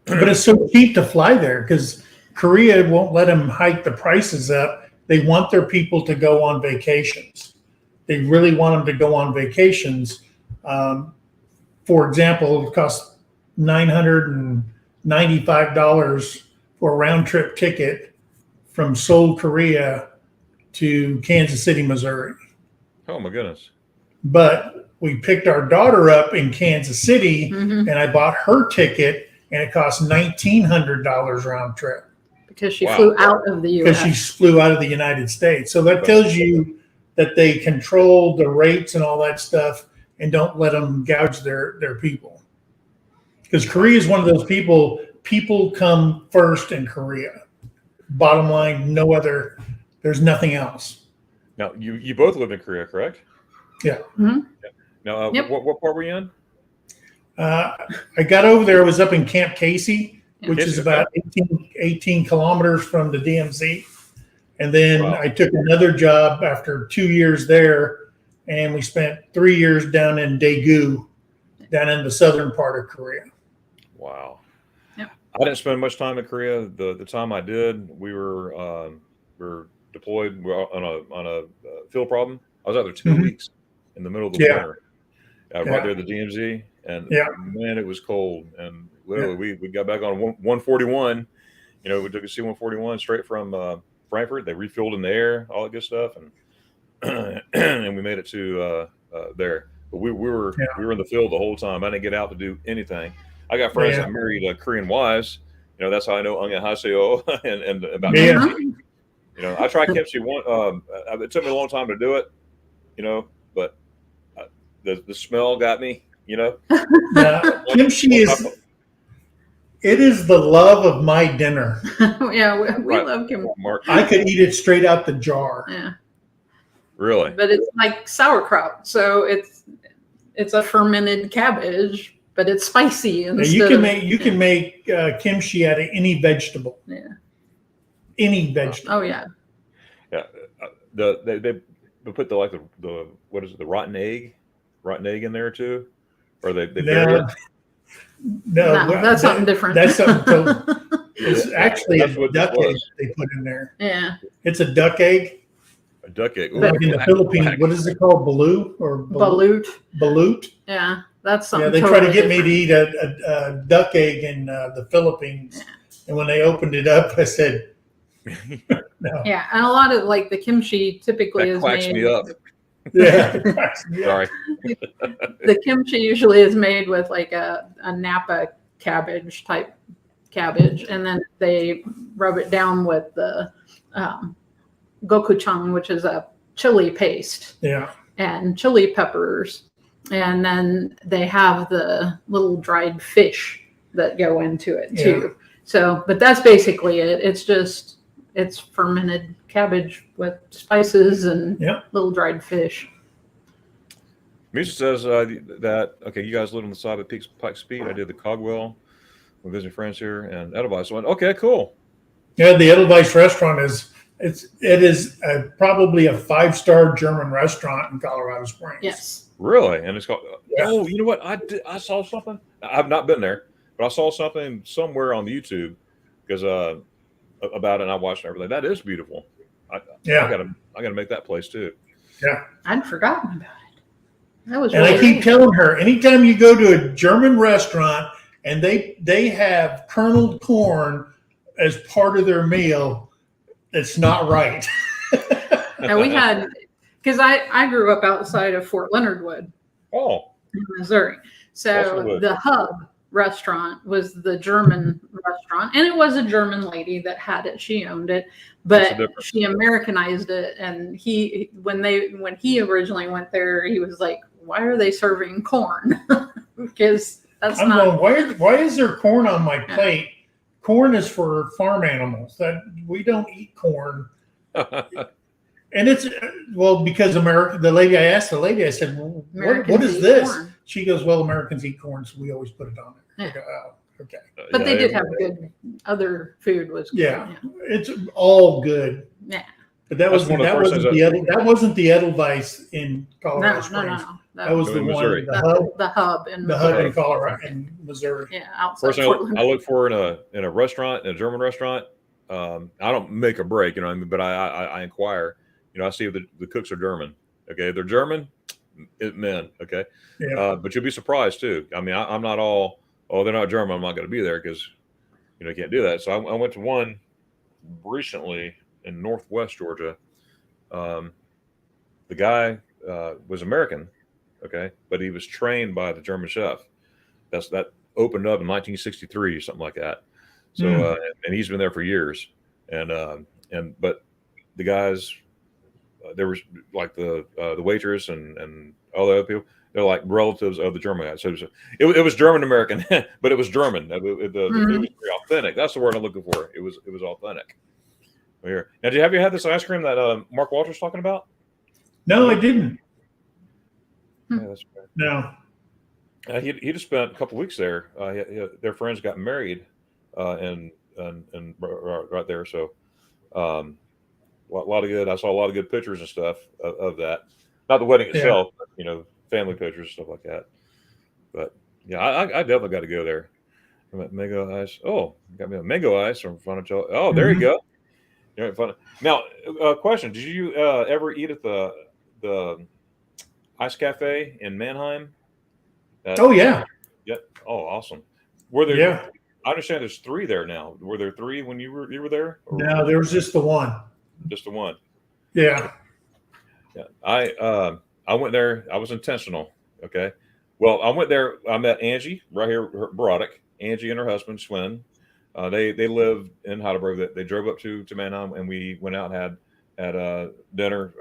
it's so cheap to fly there because Korea won't let them hike the prices up. They want their people to go on vacations. They really want them to go on vacations. For example, it costs $995 for a round trip ticket from Seoul, Korea to Kansas City, Missouri. Oh my goodness. But we picked our daughter up in Kansas City, and I bought her ticket, and it cost $1,900 round trip. Because she flew out of the U.S. Because she flew out of the United States. So that tells you that they control the rates and all that stuff and don't let them gouge their people. Because Korea is one of those people come first in Korea. Bottom line, no other, there's nothing else. Now, you both lived in Korea, correct? Yeah. Mm-hmm. Now, what part were you in? I got over there. I was up in Camp Casey, which is about 18 kilometers from the DMZ. And then I took another job after 2 years there, and we spent 3 years down in Daegu, down in the southern part of Korea. Wow. Yep. I didn't spend much time in Korea. The time I did, we were deployed on a field problem. I was out there 2 weeks in the middle of the Yeah. winter, right there at the DMZ, and Yeah. man, it was cold. And Yeah. literally, we got back on 141. We took a C-141 straight from Frankfurt. They refueled in the air, all that good stuff, and and we made it to there. But we were in the field the whole time. I didn't get out to do anything. I got friends that married Korean wives. That's how I know Anga Haseo and about kimchi. I tried kimchi one. It took me a long time to do it. But the smell got me. Kimchi is. It is the love of my dinner. Yeah, we love kimchi. I could eat it straight out the jar. Yeah. Really? But it's like sauerkraut, so it's a fermented cabbage, but it's spicy. And you can make kimchi out of any vegetable. Yeah. Any vegetable. Oh yeah. Yeah. They put the what is it, the rotten egg in there too, or they bury it. No, that's something different. That's something. It's actually a duck egg they put in there. Yeah. It's a duck egg. A duck egg. Like in the Philippines, what is it called? Balut or balut? Balut. Yeah, that's something. Yeah, they totally tried to get different. me to eat a duck egg in the Philippines, and when they opened it up, I said, "No." Yeah, and a lot of the kimchi typically that is quacks made. me up. Yeah. Sorry. The kimchi usually is made with a Napa cabbage type cabbage, and then they rub it down with the gochujang, which is a chili paste. Yeah. And chili peppers, and then they have the little dried fish that go into it too. Yeah. So, but that's basically it. It's fermented cabbage with spices and little dried fish. Misha says that you guys live on the side of Pike Speed. I did the Cogwell. We're visiting friends here, and Edelweiss went, okay, cool. Yeah, the Edelweiss Restaurant is probably a 5-star German restaurant in Colorado Springs. Yes. Really? And it's called. Oh, you know what? I saw something. I've not been there, but I saw something somewhere on YouTube because about it, and I watched everything. That is beautiful. I gotta make that place too. Yeah. I'd forgotten about it. That was. And really I keep telling her, anytime you go to a German restaurant and they have kerneled corn as part of their meal, it's not right. And we had, because I grew up outside of Fort Leonard Wood, in Missouri. So the Hub restaurant was the German restaurant, and it was a German lady that had it. She owned it, but she Americanized it. And when he originally went there, he was like, "Why are they serving corn?" Because I'm going, why is there corn on my plate? Corn is for farm animals. That we don't eat corn. And it's because the lady I said, well, what is this? Corn. She goes, well, Americans eat corn, so we always put it on there. Yeah. Oh, okay. But they did have good other food was good. Yeah. It's all good. Yeah. But that wasn't the Edelweiss in Colorado Springs. No. That was the Missouri. one, the hub in Colorado in Missouri. Yeah, outside. First thing I look for in a restaurant, in a German restaurant, I don't make a break, but I inquire. I see if the cooks are German. Okay, they're German, men. Okay, but you'll be surprised too. I mean, I'm not all. Oh, they're not German. I'm not going to be there because you can't do that. So I went to one recently in Northwest Georgia. The guy was American, okay, but he was trained by the German chef. That opened up in 1963 or something like that. So and he's been there for years. But the guys, there was like the waitress and all the other people. They're like relatives of the German guys. So it was German American, but it was German. The food was very authentic. That's the word I'm looking for. It was authentic. Here. Now, have you had this ice cream that Mark Walter's talking about? No, I didn't. Yeah, that's right. No. He just spent a couple weeks there. Their friends got married, and right there. So, a lot of good. I saw a lot of good pictures and stuff of that. Not the wedding itself, but, family pictures and stuff like that. But yeah, I definitely got to go there. Mango ice. Oh, you got me a mango ice from Fontainebleau. Oh, there you go. You're fun. Now, question: did you ever eat at the Ice Cafe in Mannheim? Oh yeah, Yep. Oh, awesome. Were there? yeah. I understand there's 3 there now. Were there 3 when you were there, or No, there was just the one. just the one? Yeah. Yeah. I went there. I was intentional. Okay. Well, I went there. I met Angie right here, Broderick. Angie and her husband Swin. They live in Heidelberg. They drove up to Mannheim, and we went out and had dinner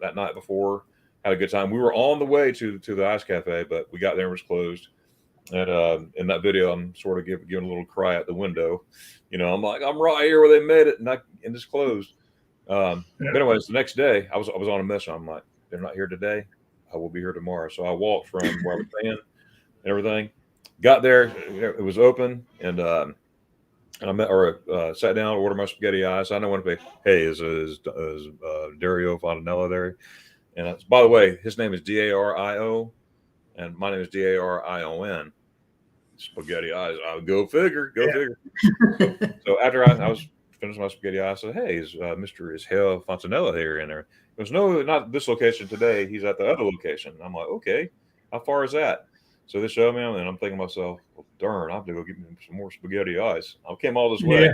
that night before. Had a good time. We were on the way to the Ice Cafe, but we got there and it was closed. And in that video, I'm sort of giving a little cry at the window. I'm like, I'm right here where they made it, and it's closed. But anyways, the next day, I was on a mission. I'm like, they're not here today. I will be here tomorrow. So I walked from where I was staying and everything. Got there, it was open, and I sat down, ordered my spaghetti eyes. I know when to pay. Hey, is Dario Fontanella there? And by the way, his name is Dario, and my name is Darion. Spaghetti eyes. Go figure. Go figure. So after I was finished my spaghetti eyes, I said, "Hey, is Herr Fontanella here?" And there goes, "No, not this location today. He's at the other location." And I'm like, "Okay, how far is that?" So they showed me, and I'm thinking to myself, well, darn, I have to go get me some more spaghetti eyes. I came all this way.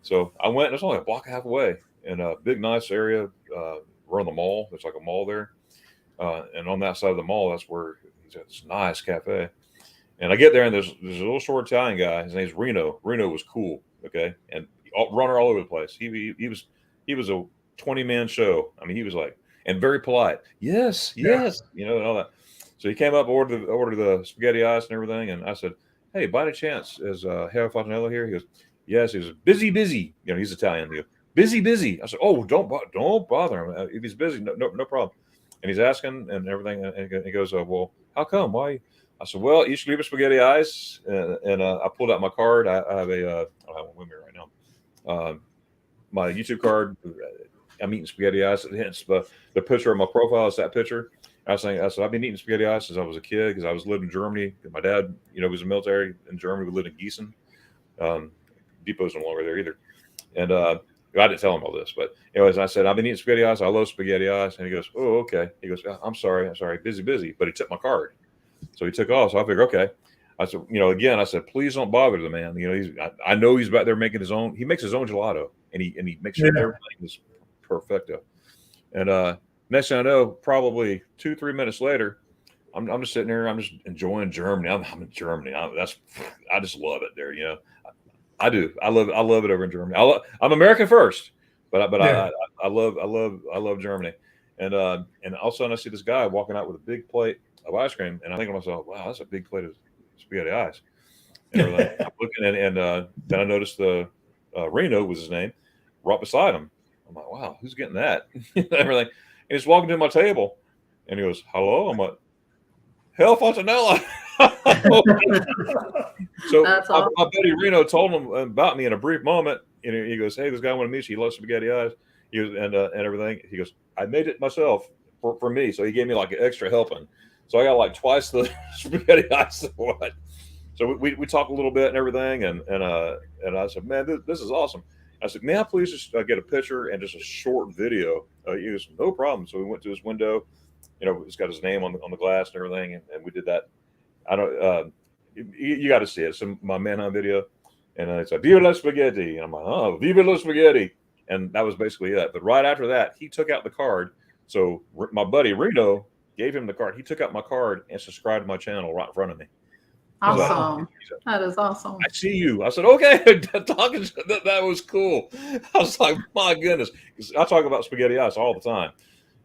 So I went, it's only a block and a half away in a big, nice area. We're on the mall. There's like a mall there. And on that side of the mall, that's where he's at this nice cafe. And I get there, and there's a little short Italian guy. His name's Reno. Reno was cool, okay? And runner all over the place. He was a 20-man show. I mean, he was like, and very polite. Yes, and all that. So he came up, ordered the spaghetti ice and everything, and I said, "Hey, by any chance, is Herr Fontanella here?" He goes, "Yes." He was busy. He's Italian. He goes, busy. I said, "Oh, don't bother him. If he's busy, no problem." And he's asking and everything, and he goes, "Well, how come? Why?" I said, "Well, ich liebe spaghetti ice," and I pulled out my card. I have I don't have one with me right now. My YouTube card. I'm eating spaghetti ice. Hence the picture of my profile is that picture. I said, I've been eating spaghetti ice since I was a kid because I was living in Germany. My dad, was in the military in Germany. We lived in Gießen. Depot's no longer there either. And I didn't tell him all this, but anyways, I said, I've been eating spaghetti ice. I love spaghetti ice. And he goes, "Oh, okay." He goes, I'm sorry. Busy. But he took my card. So he took off. So I figured, okay. I said, again, I said, please don't bother the man. I know he's back there making his own. He makes his own gelato, and he makes sure everything is perfecto. And next thing I know, probably 2-3 minutes later, I'm just sitting there. I'm just enjoying Germany. I'm in Germany. I just love it there. I do. I love it over in Germany. I'm American first, but I love Germany. And all of a sudden I see this guy walking out with a big plate of ice cream, and I think to myself, wow, that's a big plate of spaghetti ice. And everything. I'm looking and then I noticed the Reno was his name, right beside him. I'm like, wow, who's getting that? Everything. And he's walking to my table, and he goes, "Hello." I'm like, "Hell, Fontanella." So awesome. my buddy Reno told him about me in a brief moment. He goes, "Hey, this guy wanted to meet you. He loves spaghetti eyes." He goes, and everything. He goes, "I made it myself for me." So he gave me like an extra helping. So I got like twice the spaghetti eyes. So we talked a little bit and everything, and I said, "Man, this is awesome." I said, "May I please just get a picture and just a short video?" He goes, "No problem." So we went to his window. It's got his name on the glass and everything, and we did that. I don't. You got to see it. It's my Mannheim video, and it's like "Viva la spaghetti," and I'm like, "Oh, Viva la spaghetti," and that was basically it. But right after that, he took out the card. So my buddy Reno gave him the card. He took out my card and subscribed to my channel right in front of me. Awesome. That is awesome. I see you. I said, okay. That was cool. I was like, my goodness. I talk about spaghetti ice all the time.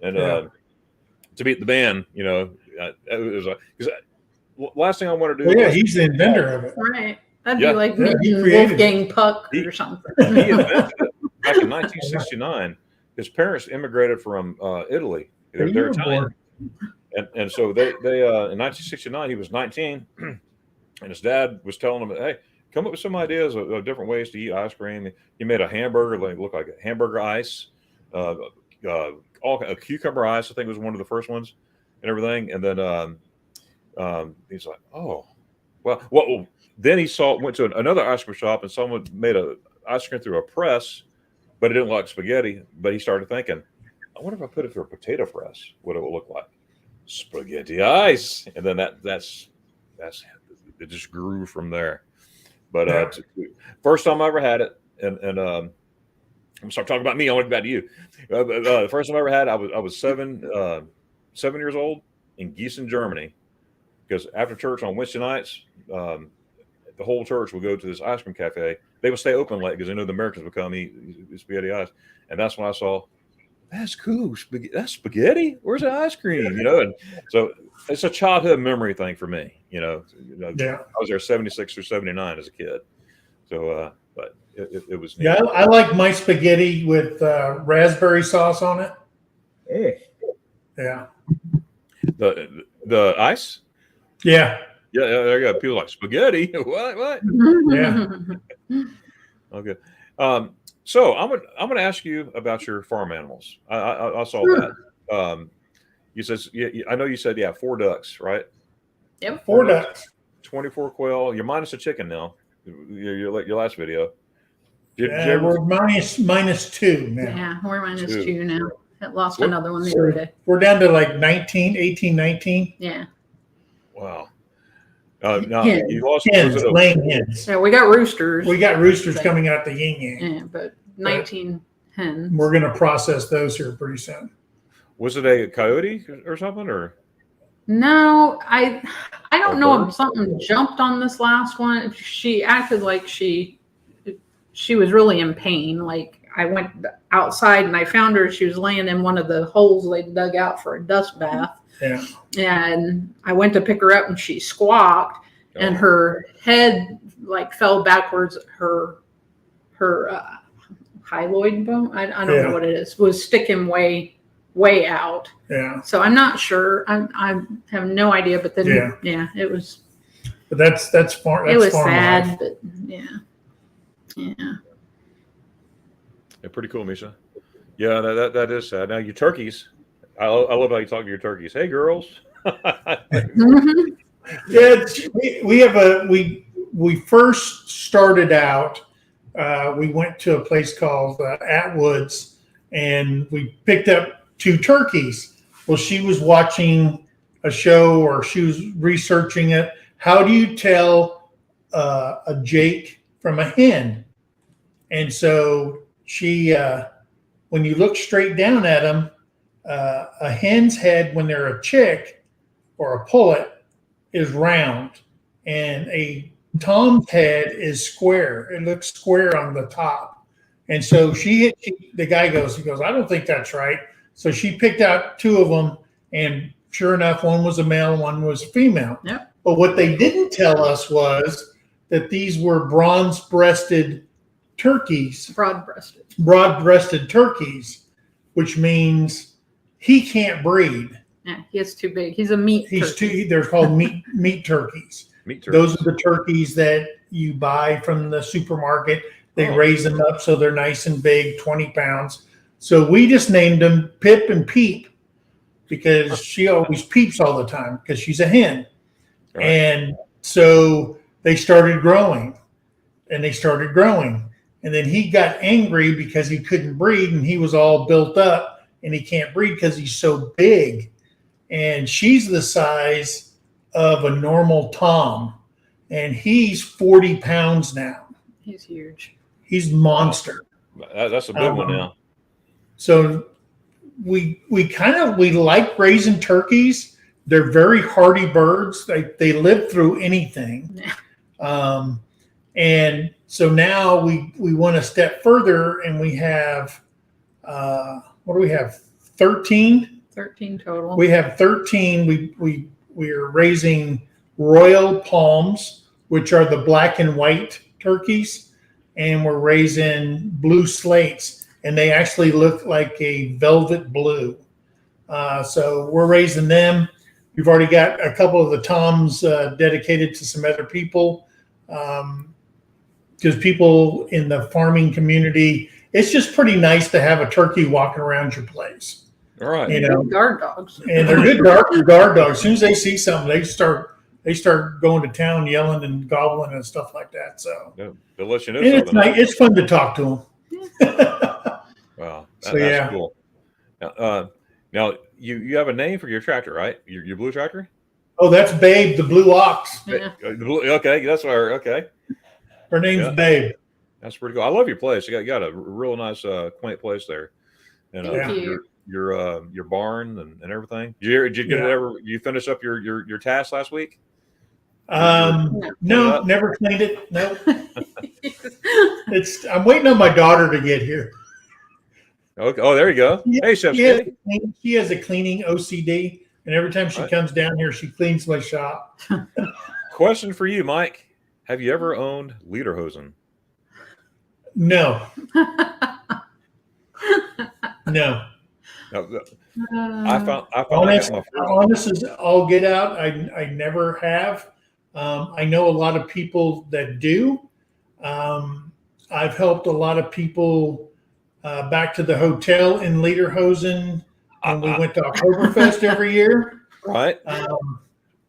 And to beat the band, it was because last thing I want to do. Yeah, he's the inventor of it. Right. That'd be like meeting Wolfgang Puck or something. He invented it back in 1969. His parents immigrated from Italy. They're Italian. And so they in 1969, he was 19. And his dad was telling him, "Hey, come up with some ideas of different ways to eat ice cream." He made a hamburger that looked like a hamburger ice, a cucumber ice. I think was one of the first ones, and everything. And then he's like, "Oh, Well, then he went to another ice cream shop, and someone made a ice cream through a press, but it didn't look like spaghetti. But he started thinking, I wonder if I put it through a potato press, what it would look like. Spaghetti ice. And then that's it just grew from there. But first time I ever had it, and I'm start talking about me. I want to get back to you. The first time I ever had it, I was 7 years old in Gießen, Germany, because after church on Wednesday nights, the whole church would go to this ice cream cafe. They would stay open late because they know the Americans would come eat spaghetti ice. And that's when I saw, that's cool. That's spaghetti. Where's the ice cream? And so it's a childhood memory thing for me. Yeah. I was there 76 or 79 as a kid. So, but it was neat. Yeah, I like my spaghetti with raspberry sauce on it. Yeah. The ice? Yeah. Yeah, there you go. People like spaghetti. What? Yeah. Okay. So I'm gonna ask you about your farm animals. I saw that. You said I know you said 4 ducks, right? Yep. 4 ducks. 24 quail. You're minus a chicken now. Your last video. We're minus 2 now. Yeah, we're minus 2 now. I lost another one the other day. We're down to like 18, 19. Yeah. Wow. Now you lost hens, laying hens. So we got roosters. We got roosters coming out the yin yang. Yeah, but 19 hens. We're going to process those here pretty soon. Was it a coyote or something, or? No, I don't know if something jumped on this last one. She acted like she was really in pain. Like I went outside and I found her. She was laying in one of the holes they dug out for a dust bath. Yeah. And I went to pick her up and she squawked and her head like fell backwards. Her hyaloid bone, I don't know what it is, was sticking way out. Yeah. So I'm not sure. I have no idea. But then it was. But that's far. It was farm sad, life. but yeah. Yeah, pretty cool, Misha. Yeah, that is sad. Now your turkeys. I love how you talk to your turkeys. Hey, girls. Yeah, we first started out. We went to a place called Atwood's, and we picked up 2 turkeys. Well, she was watching a show or she was researching it. How do you tell a Jake from a hen? And so she, when you look straight down at them, a hen's head when they're a chick or a pullet is round, and a tom's head is square. It looks square on the top. And so the guy goes, I don't think that's right. So she picked out 2 of them, and sure enough, one was a male, one was a female. Yep. But what they didn't tell us was that these were bronze-breasted turkeys. Broad-breasted turkeys, which means he can't breed. Yeah, he is too big. He's a meat turkey. They're called meat turkeys. Meat turkeys. Those are the turkeys that you buy from the supermarket. They raise them up so they're nice and big, 20 pounds. So we just named them Pip and Peep because she always peeps all the time because she's a hen. Right. And so they started growing and they started growing. And then he got angry because he couldn't breed and he was all built up and he can't breed because he's so big. And she's the size of a normal tom. And he's 40 pounds now. He's huge. He's a monster. That's a big one now. So we like raising turkeys. They're very hardy birds. They live through anything. And so now we want to step further, and we have what do we have? 13? 13 total. We have 13. We are raising Royal Palms, which are the black and white turkeys, and we're raising blue slates, and they actually look like a velvet blue. So we're raising them. We've already got a couple of the toms dedicated to some other people, because people in the farming community, it's just pretty nice to have a turkey walking around your place. All right. You know, guard dogs. And they're good guard dogs. As soon as they see something, they start they start going to town, yelling and gobbling and stuff like that. So They'll let you know and it's something. nice. It's fun to talk to them. Wow, So that's yeah. cool. Now you have a name for your tractor, right? Your blue tractor? Oh, that's Babe, the blue ox. Yeah. Okay, that's our okay. Her name's Yeah. Babe. That's pretty cool. I love your place. You got a real nice, quaint place there, and Thank you. your barn and everything. Did you get it ever? You finish up your task last week? No, never cleaned it. No, I'm waiting on my daughter to get here. Okay. Oh, there you go. Hey, Chef Skinny. She has a cleaning OCD, and every time she comes down here, she cleans my shop. Question for you, Mike. Have you ever owned Lederhosen? No. No. I found honest as all get out. I never have. I know a lot of people that do. I've helped a lot of people back to the hotel in Lederhosen when we went to Oktoberfest every year. Right.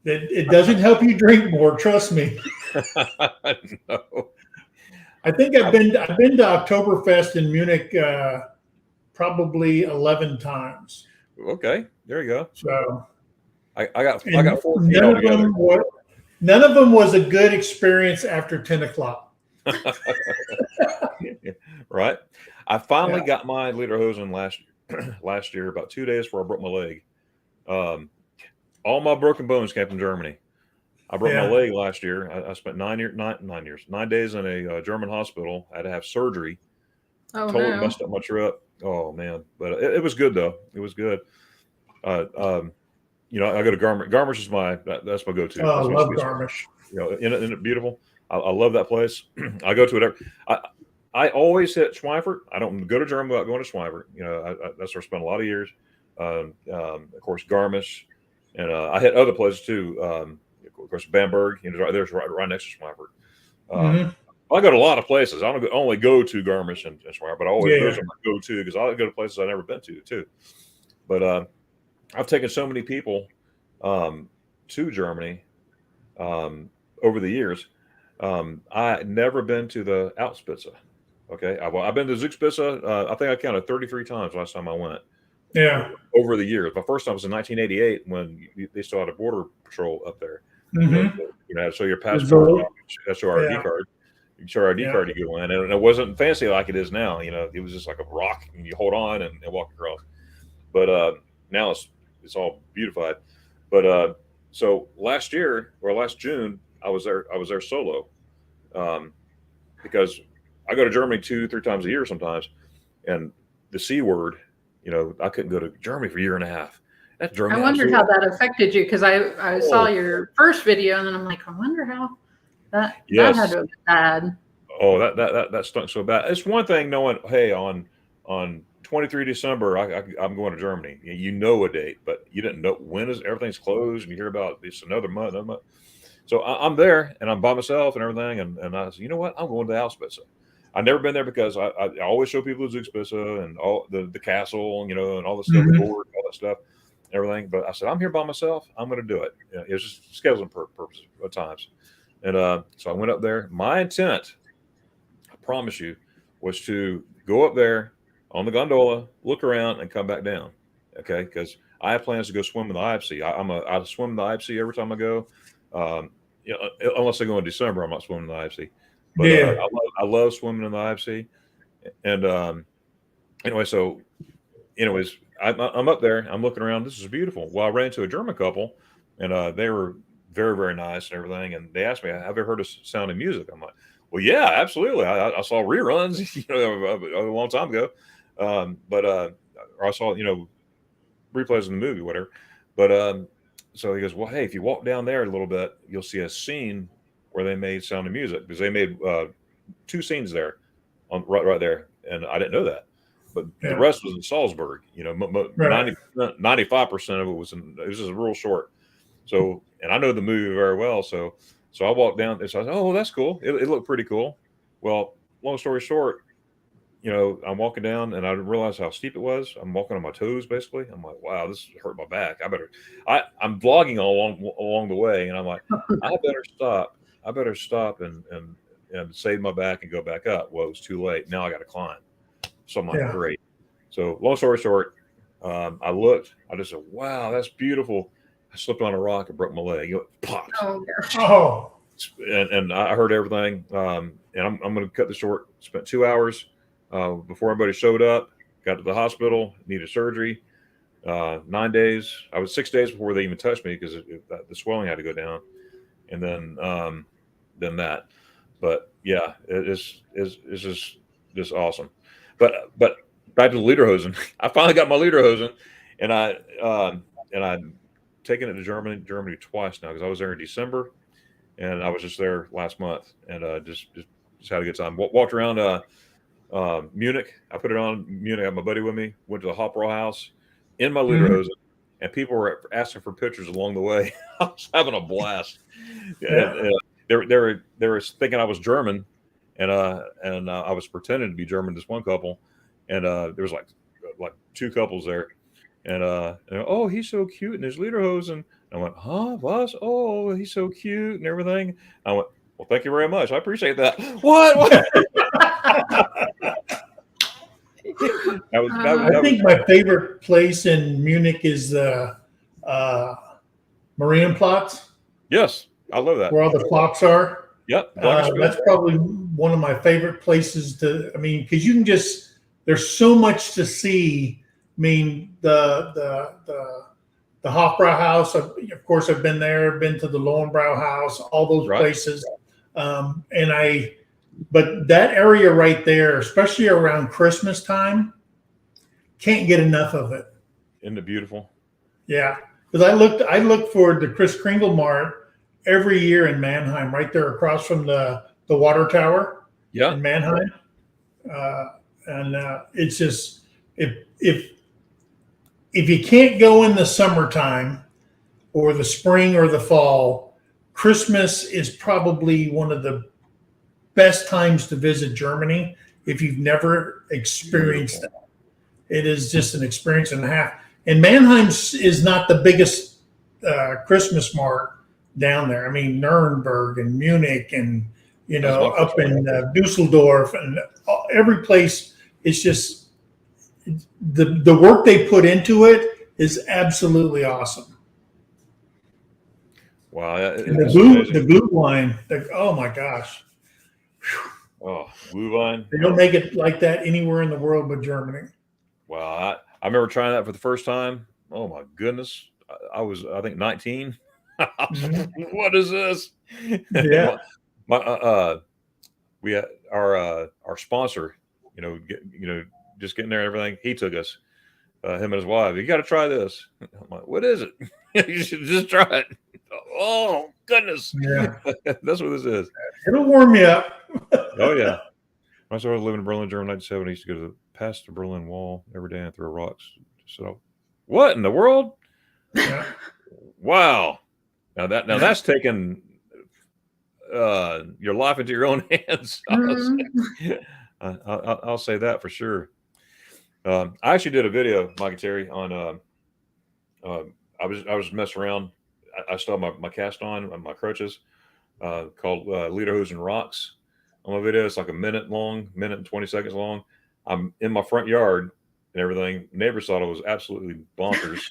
It doesn't help you drink more. Trust me. No. I think I've been to Oktoberfest in Munich probably 11 times. Okay, there you go. So I got 14 altogether. None of them was a good experience after 10 o'clock. Right. I finally got my Lederhosen last year, about 2 days before I broke my leg. All my broken bones came from Germany. I broke my leg last year. I spent 9 days in a German hospital. I had to have surgery. Totally messed up my trip. Oh man, but it was good though. It was good. I go to Garmisch. Garmisch is that's my go-to. Oh, I love Garmisch. Isn't it beautiful? I love that place. I go to it I always hit Schweifert. I don't go to Germany without going to Schweifert. That's where I spent a lot of years. Of course, Garmisch, and I hit other places too. Of course, Bamberg. There's right next to Schweifert. I go to a lot of places. I don't only go to Garmisch and Schweifert, but those are my go-to because I go to places I've never been to too. But I've taken so many people to Germany over the years. I never been to the Altspitze. Okay, I've been to Zugspitze. I think I counted 33 times last time I went. Yeah. Over the years. My first time was in 1988 when they still had a border patrol up there. So your passport, that's your ID card. You show your ID card to go in, and it wasn't fancy like it is now. It was just like a rock, and you hold on and walk across. But now it's all beautified. But so last June, I was there solo, because I go to Germany 2-3 times a year sometimes, and the C word, I couldn't go to Germany for a year and a half. That drove me. I wondered how that affected you because I saw your first video, and then I'm like, I wonder how that had to have been bad. Oh, that stunk so bad. It's one thing knowing, hey, on 23 December, I'm going to Germany. A date, but you didn't know when everything's closed, and you hear about this another month. So I'm there, and I'm by myself and everything, and I said, you know what? I'm going to the Auspitze. I've never been there because I always show people the Zugspitze and all the castle, and all the stuff, the board, all that stuff, everything. But I said, I'm here by myself. I'm going to do it. It's just scheduling purposes at times. And so I went up there. My intent, I promise you, was to go up there on the gondola, look around, and come back down. Okay, because I have plans to go swim in the Eibsee. I swim in the Eibsee every time I go. Unless I go in December, I'm not swimming in the Eibsee. But I love swimming in the Eibsee. And anyways, I'm up there. I'm looking around. This is beautiful. Well, I ran into a German couple, and they were very, very nice and everything. And they asked me, have you ever heard of Sound of Music? I'm like, well, yeah, absolutely. I saw reruns, a long time ago. Or I saw, replays of the movie, whatever. But so he goes, well, hey, if you walk down there a little bit, you'll see a scene where they made Sound of Music, because they made 2 scenes there, right there, and I didn't know that. But the rest was in Salzburg. 95% of it was just real short. So, and I know the movie very well. So I walked down there. So I said, oh, that's cool. It looked pretty cool. Well, long story short, I'm walking down and I didn't realize how steep it was. I'm walking on my toes basically. I'm like, wow, this hurt my back. I'm vlogging along the way, and I'm like, I better stop. I better stop and save my back and go back up. Well, it was too late. Now I got to climb. So I'm like, Yeah. great. So long story short, I looked. I just said, wow, that's beautiful. I slipped on a rock and broke my leg. It popped. Oh gosh. Oh, And I heard everything. And I'm going to cut this short. Spent 2 hours before everybody showed up. Got to the hospital. Needed surgery. 9 days. I was 6 days before they even touched me because the swelling had to go down. And then that. But yeah, it's just awesome. But back to the Lederhosen. I finally got my Lederhosen, and I've taken it to Germany twice now because I was there in December, and I was just there last month, and just had a good time. Walked around Munich. I put it on Munich. I had my buddy with me. Went to the Hofbrau house in my Lederhosen, and people were asking for pictures along the way. I was having a blast. Yeah. And, they were thinking I was German, and I was pretending to be German. This one couple, and there was like 2 couples there, and oh, he's so cute in his Lederhosen. I went, huh, was? Oh, he's so cute and everything. I went, well, thank you very much. I appreciate that. What? I think my favorite place in Munich is the Marienplatz. Yes, I love that. Where all the clocks are. Yep. That's probably one of my favorite places because you can there's so much to see. I mean, the Hofbrau house, of course, I've been there, been to the Lowenbrau house, all those places. But that area right there, especially around Christmas time, can't get enough of it. Isn't it beautiful? Yeah. Because I looked for the Kris Kringle Mart every year in Mannheim, right there across from the water tower in Mannheim. It's just, if you can't go in the summertime or the spring or the fall, Christmas is probably one of the best times to visit Germany if you've never experienced that. It is just an experience and a half. And Mannheim is not the biggest Christmas mart down there. I mean, Nuremberg and Munich and, up in Dusseldorf and every place. It's just the work they put into it is absolutely awesome. Wow. And the glue wine, oh my gosh. Oh, glue wine. They don't make it like that anywhere in the world but Germany. Wow. I remember trying that for the first time. Oh my goodness. I was, I think, 19. What is this? Yeah. We had our sponsor, just getting there and everything. He took us, him and his wife. You got to try this. I'm like, what is it? You should just try it. Oh goodness. Yeah. That's what this is. It'll warm you up. Oh yeah. When I started living in Berlin, Germany, 1997, I used to go past the Berlin Wall every day and throw rocks. So, what in the world? Yeah. Wow. That's taking your life into your own hands. I'll say that for sure. I actually did a video, Mike and Terry, on. I was messing around. I still have my cast on my crutches, called Lederhosen Rocks. On my video, it's like a minute and 20 seconds long. I'm in my front yard and everything. Neighbors thought it was absolutely bonkers.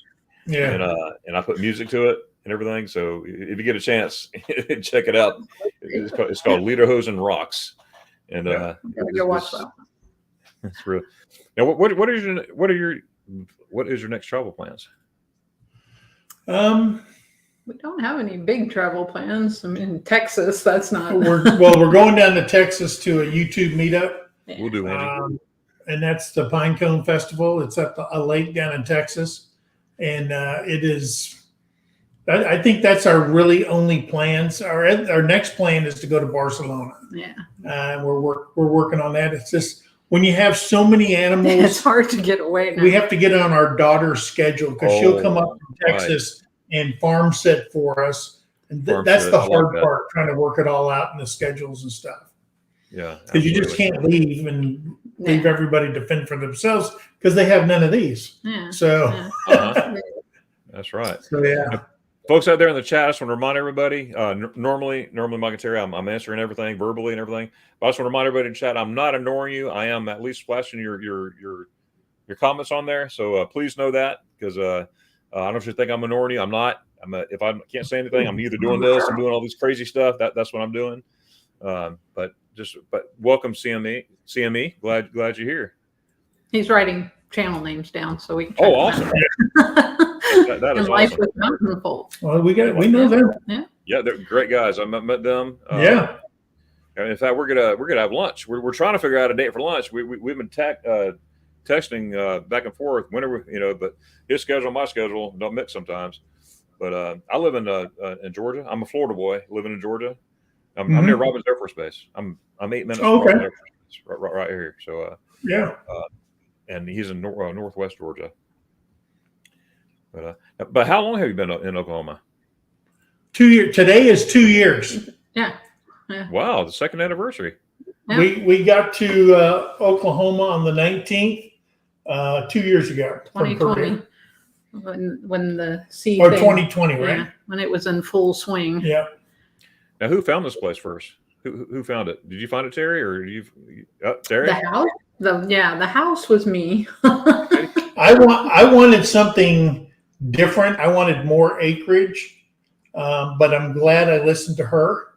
Yeah. And I put music to it and everything. So if you get a chance, check it out. It's called Lederhosen Rocks. And go watch that. That's real. Now, what is your next travel plans? We don't have any big travel plans. I mean, Texas, that's not. We're going down to Texas to a YouTube meetup. Yeah. We'll do Angie. And that's the Pinecone Festival. It's at a lake down in Texas. And it is, I think that's our really only plans. Our next plan is to go to Barcelona. Yeah. We're working on that. It's just when you have so many animals, it's hard to get away now. We have to get on our daughter's schedule because she'll come up from Texas and farm sit for us. And that's the hard part, trying to work it all out in the schedules and stuff. Yeah. Because you just can't leave. And leave everybody to fend for themselves because they have none of these. Yeah. So, Uh-huh. That's right. so yeah. Folks out there in the chat, I just want to remind everybody. Normally, Mike and Terry, I'm answering everything verbally and everything. But I just want to remind everybody in chat, I'm not ignoring you. I am at least splashing your comments on there. So please know that, because I don't want you to think I'm ignoring you. I'm not. If I can't say anything, I'm either doing this, I'm doing all this crazy stuff. That's what I'm doing. But welcome, CME. Glad you're here. He's writing channel names down so we can. Oh, awesome. That is and Life awesome. with Mountain Folk. Well, we know them. Yeah, they're great guys. I met them. Yeah. In fact, we're gonna have lunch. We're trying to figure out a date for lunch. We've been texting back and forth whenever, but his schedule and my schedule don't mix sometimes. But I live in Georgia. I'm a Florida boy living in Georgia. I'm near Robins Air Force Base. I'm 8 minutes from Robins Air Force Base, right here. So yeah. And he's in Northwest Georgia. But how long have you been in Oklahoma? 2 years. Today is 2 years. Yeah. Wow, the second anniversary. Yeah. We got to Oklahoma on the 19th 2 years ago. from 2020. When the sea Or thing- 2020, right? Yeah, when it was in full swing. Yeah. Now, who found this place first? Who found it? Did you find it, Terry, or Terry? The house? The house was me. I wanted something different. I wanted more acreage, but I'm glad I listened to her.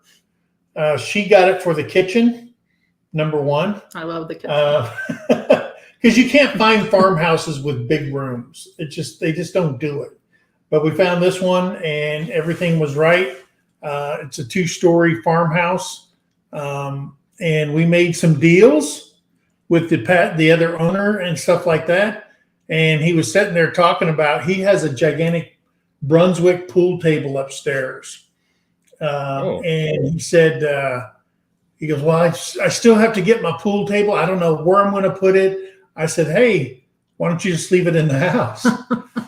She got it for the kitchen, number one. I love the kitchen. Because you can't find farmhouses with big rooms. They just don't do it. But we found this one, and everything was right. It's a 2-story farmhouse, and we made some deals with the other owner and stuff like that. And he was sitting there talking about, he has a gigantic Brunswick pool table upstairs. And he said, he goes, well, I still have to get my pool table. I don't know where I'm going to put it. I said, hey, why don't you just leave it in the house?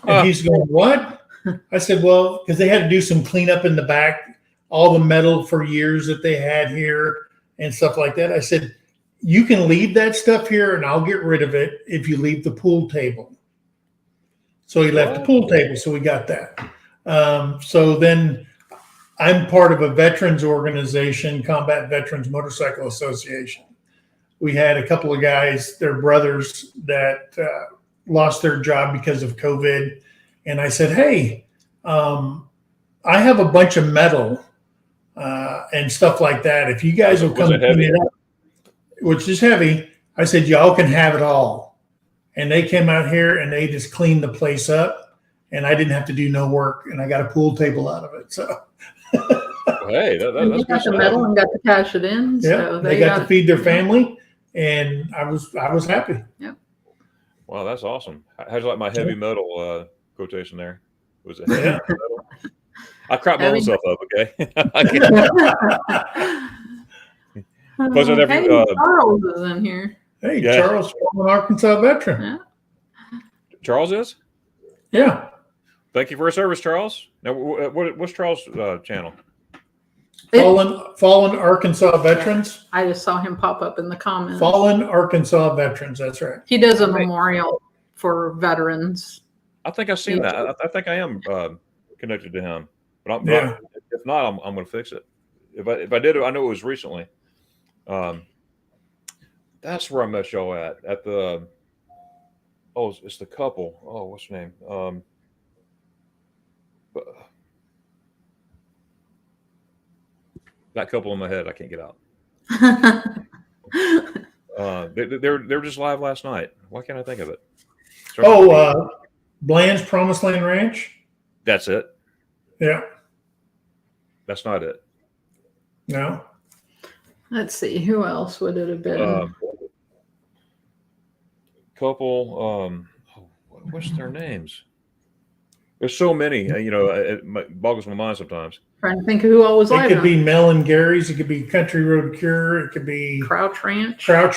And he's going, what? I said, well, because they had to do some cleanup in the back, all the metal for years that they had here and stuff like that. I said, you can leave that stuff here and I'll get rid of it if you leave the pool table. So he left the pool table. So we got that. So then I'm part of a veterans organization, Combat Veterans Motorcycle Association. We had a couple of guys, their brothers, that lost their job because of COVID. And I said, hey, I have a bunch of metal and stuff like that. If you guys will come clean it up, which is heavy, I said, y'all can have it all. And they came out here and they just cleaned the place up. And I didn't have to do no work. And I got a pool table out of it. So. Hey, that's got the metal and got to cash it in. Yeah, So they got to feed their family. And I was happy. Yeah. Wow, that's awesome. How'd you like my heavy metal quotation there? Was it heavy metal? I crap my own self up, okay? Plus, hey, Charles is in here. Hey, yeah. Charles, an Arkansas veteran. Yeah. Charles is? Yeah. Thank you for your service, Charles. Now, what's Charles' channel? Fallen Arkansas Veterans. I just saw him pop up in the comments. Fallen Arkansas Veterans. That's right. He does a memorial for veterans. I think I've seen that. I think I am connected to him. But if not, I'm going to fix it. If I did, I know it was recently. That's where I met y'all at the. Oh, it's the couple. Oh, what's her name? That couple in my head, I can't get out. They were just live last night. Why can't I think of it? Bland's Promised Land Ranch. That's it. Yeah. That's not it. No. Let's see. Who else would it have been? Couple. What's their names? There's so many. It boggles my mind sometimes. Trying to think of who all was live. It could be Mel and Gary's. It could be Country Road Cure. It could be Crouch Ranch. Trying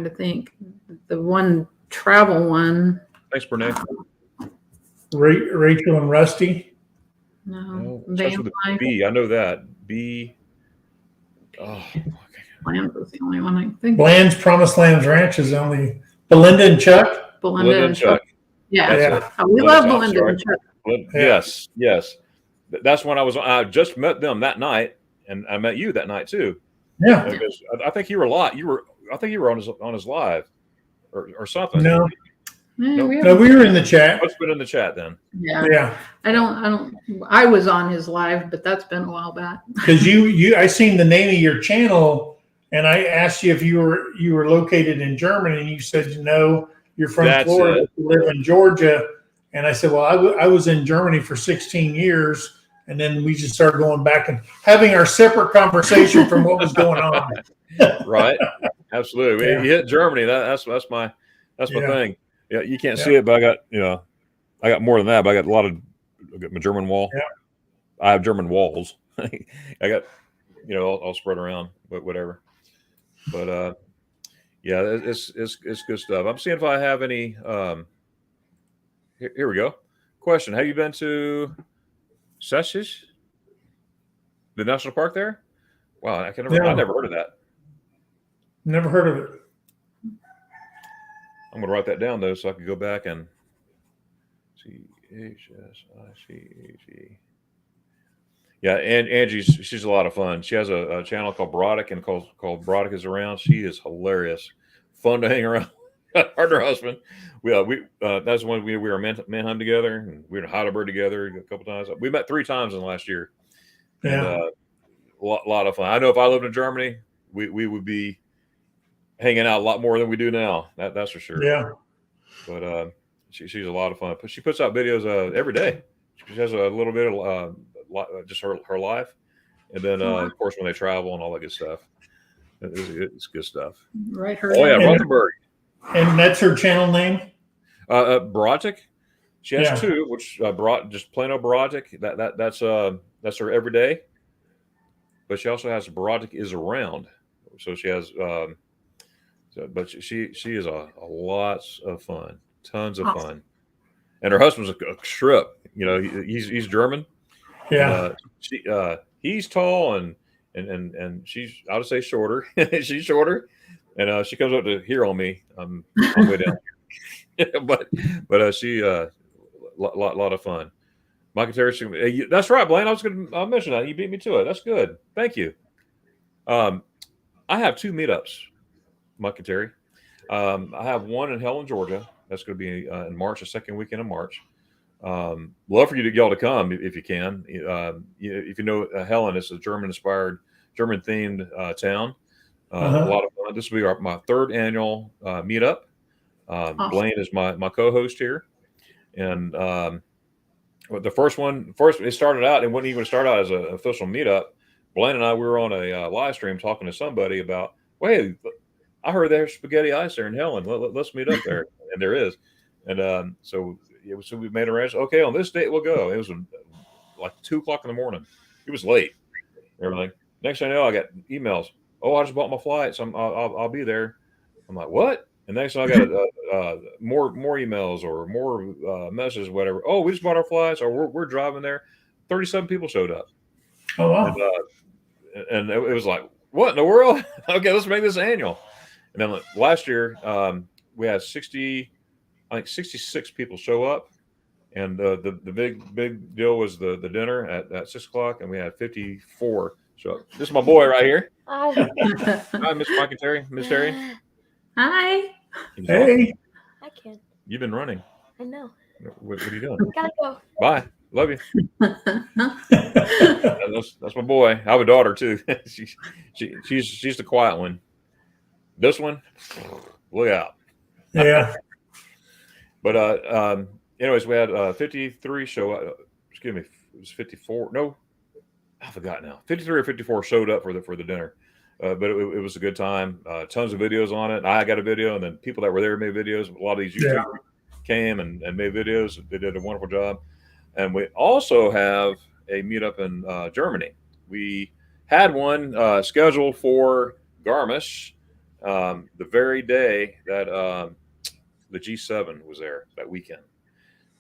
to think. The one travel one. Thanks, Brene. Rachel and Rusty. No. Starts with a B. I know that. B. Oh, Bland was the only one I can think of. Bland's Promised Lands Ranch is only Belinda and Chuck. Belinda and Chuck. Yeah. Yeah. That's it. We love I'm Belinda sorry. and Chuck. Yeah. Yes. That's when I just met them that night, and I met you that night too. Yeah. Because I think you were I think you were on his live or something. No. Yeah, No, we were in the chat. Let's put it in the chat then. Yeah. I was on his live, but that's been a while back. Because I seen the name of your channel, and I asked you if you were located in Germany, and you said no, you're from Florida, you live in Georgia, and I said, well, I was in Germany for 16 years, and then we just started going back and having our separate conversation from what was going on. Right, absolutely. Yeah. You hit Germany. That's my thing. Yeah, you can't see it, but I got more than that. But I got my German wall. Yeah. I have German walls. I got all spread around, but whatever. But yeah, it's good stuff. I'm seeing if I have any. Here we go. Question: have you been to Sessis, the national park there? Wow, I never heard of that. Never heard of it. I'm going to write that down though, so I can go back and CHSICAG. Yeah, and she's a lot of fun. She has a channel called Brodick, and called Brodick is Around. She is hilarious, fun to hang around. Her and her husband. That's when we were Manheim together, and we were in Heidelberg together a couple times. We met 3 times in the last year. Yeah, and, a lot of fun. I know if I lived in Germany, we would be hanging out a lot more than we do now. That's for sure. yeah. But she's a lot of fun. But she puts out videos every day. She has a little bit of just her life, and then of course when they travel and all that good stuff. It's good stuff. Right. Oh yeah, Rothenburg. And that's her channel name? Brotic. She has 2, which just plain old Brotic. That's her everyday. But she also has Brotic is Around. So she has but she is a lots of fun, tons of fun. And her husband's a trip. He's German. Yeah. He's tall and she's, I would say, shorter. She's shorter, and she comes up to here on me. I'm way down here. but she lot of fun. Mike and Terry, that's right, Blaine. I'll mention that. You beat me to it. That's good. Thank you. I have 2 meetups, Mike and Terry. I have one in Helen, Georgia. That's going to be in March, the second weekend of March. Love for y'all to come if you can. If you know Helen, it's a German-inspired, German-themed town. A lot of fun. This will be my 3rd annual meetup. Awesome. Blaine is my co-host here, and the first it started out. It wasn't even start out as an official meetup. Blaine and I, we were on a live stream talking to somebody about, wait, I heard there's spaghetti ice there in Helen. Let's meet up there, and there is, and so we made arrangements. Okay, on this date we'll go. It was like 2:00 in the morning. It was late. Everything. Next thing I know, I got emails. Oh, I just bought my flights. I'll be there. I'm like, what? And next thing I got more emails or more messages, whatever. Oh, we just bought our flights, or we're driving there. 37 people showed up. Oh wow! And it was like, what in the world? Okay, let's make this annual. And then last year we had 66 people show up, and the big deal was the dinner at 6:00, and we had 54 show up. This is my boy right here. Hi, Mr. Mike and Terry. Miss Terry. Hi. Hey. I can. You've been running. I know. What are you doing? Gotta go. Bye. Love you. That's my boy. I have a daughter too. she's the quiet one. This one, look out. Yeah. But anyways, we had 53 show up. Excuse me, it was 54. No, I forgot now. 53 or 54 showed up for the dinner. But it was a good time. Tons of videos on it. I got a video, and then people that were there made videos. A lot of these YouTube came and made videos. They did a wonderful job. And we also have a meetup in Germany. We had one scheduled for Garmisch the very day that the G7 was there that weekend.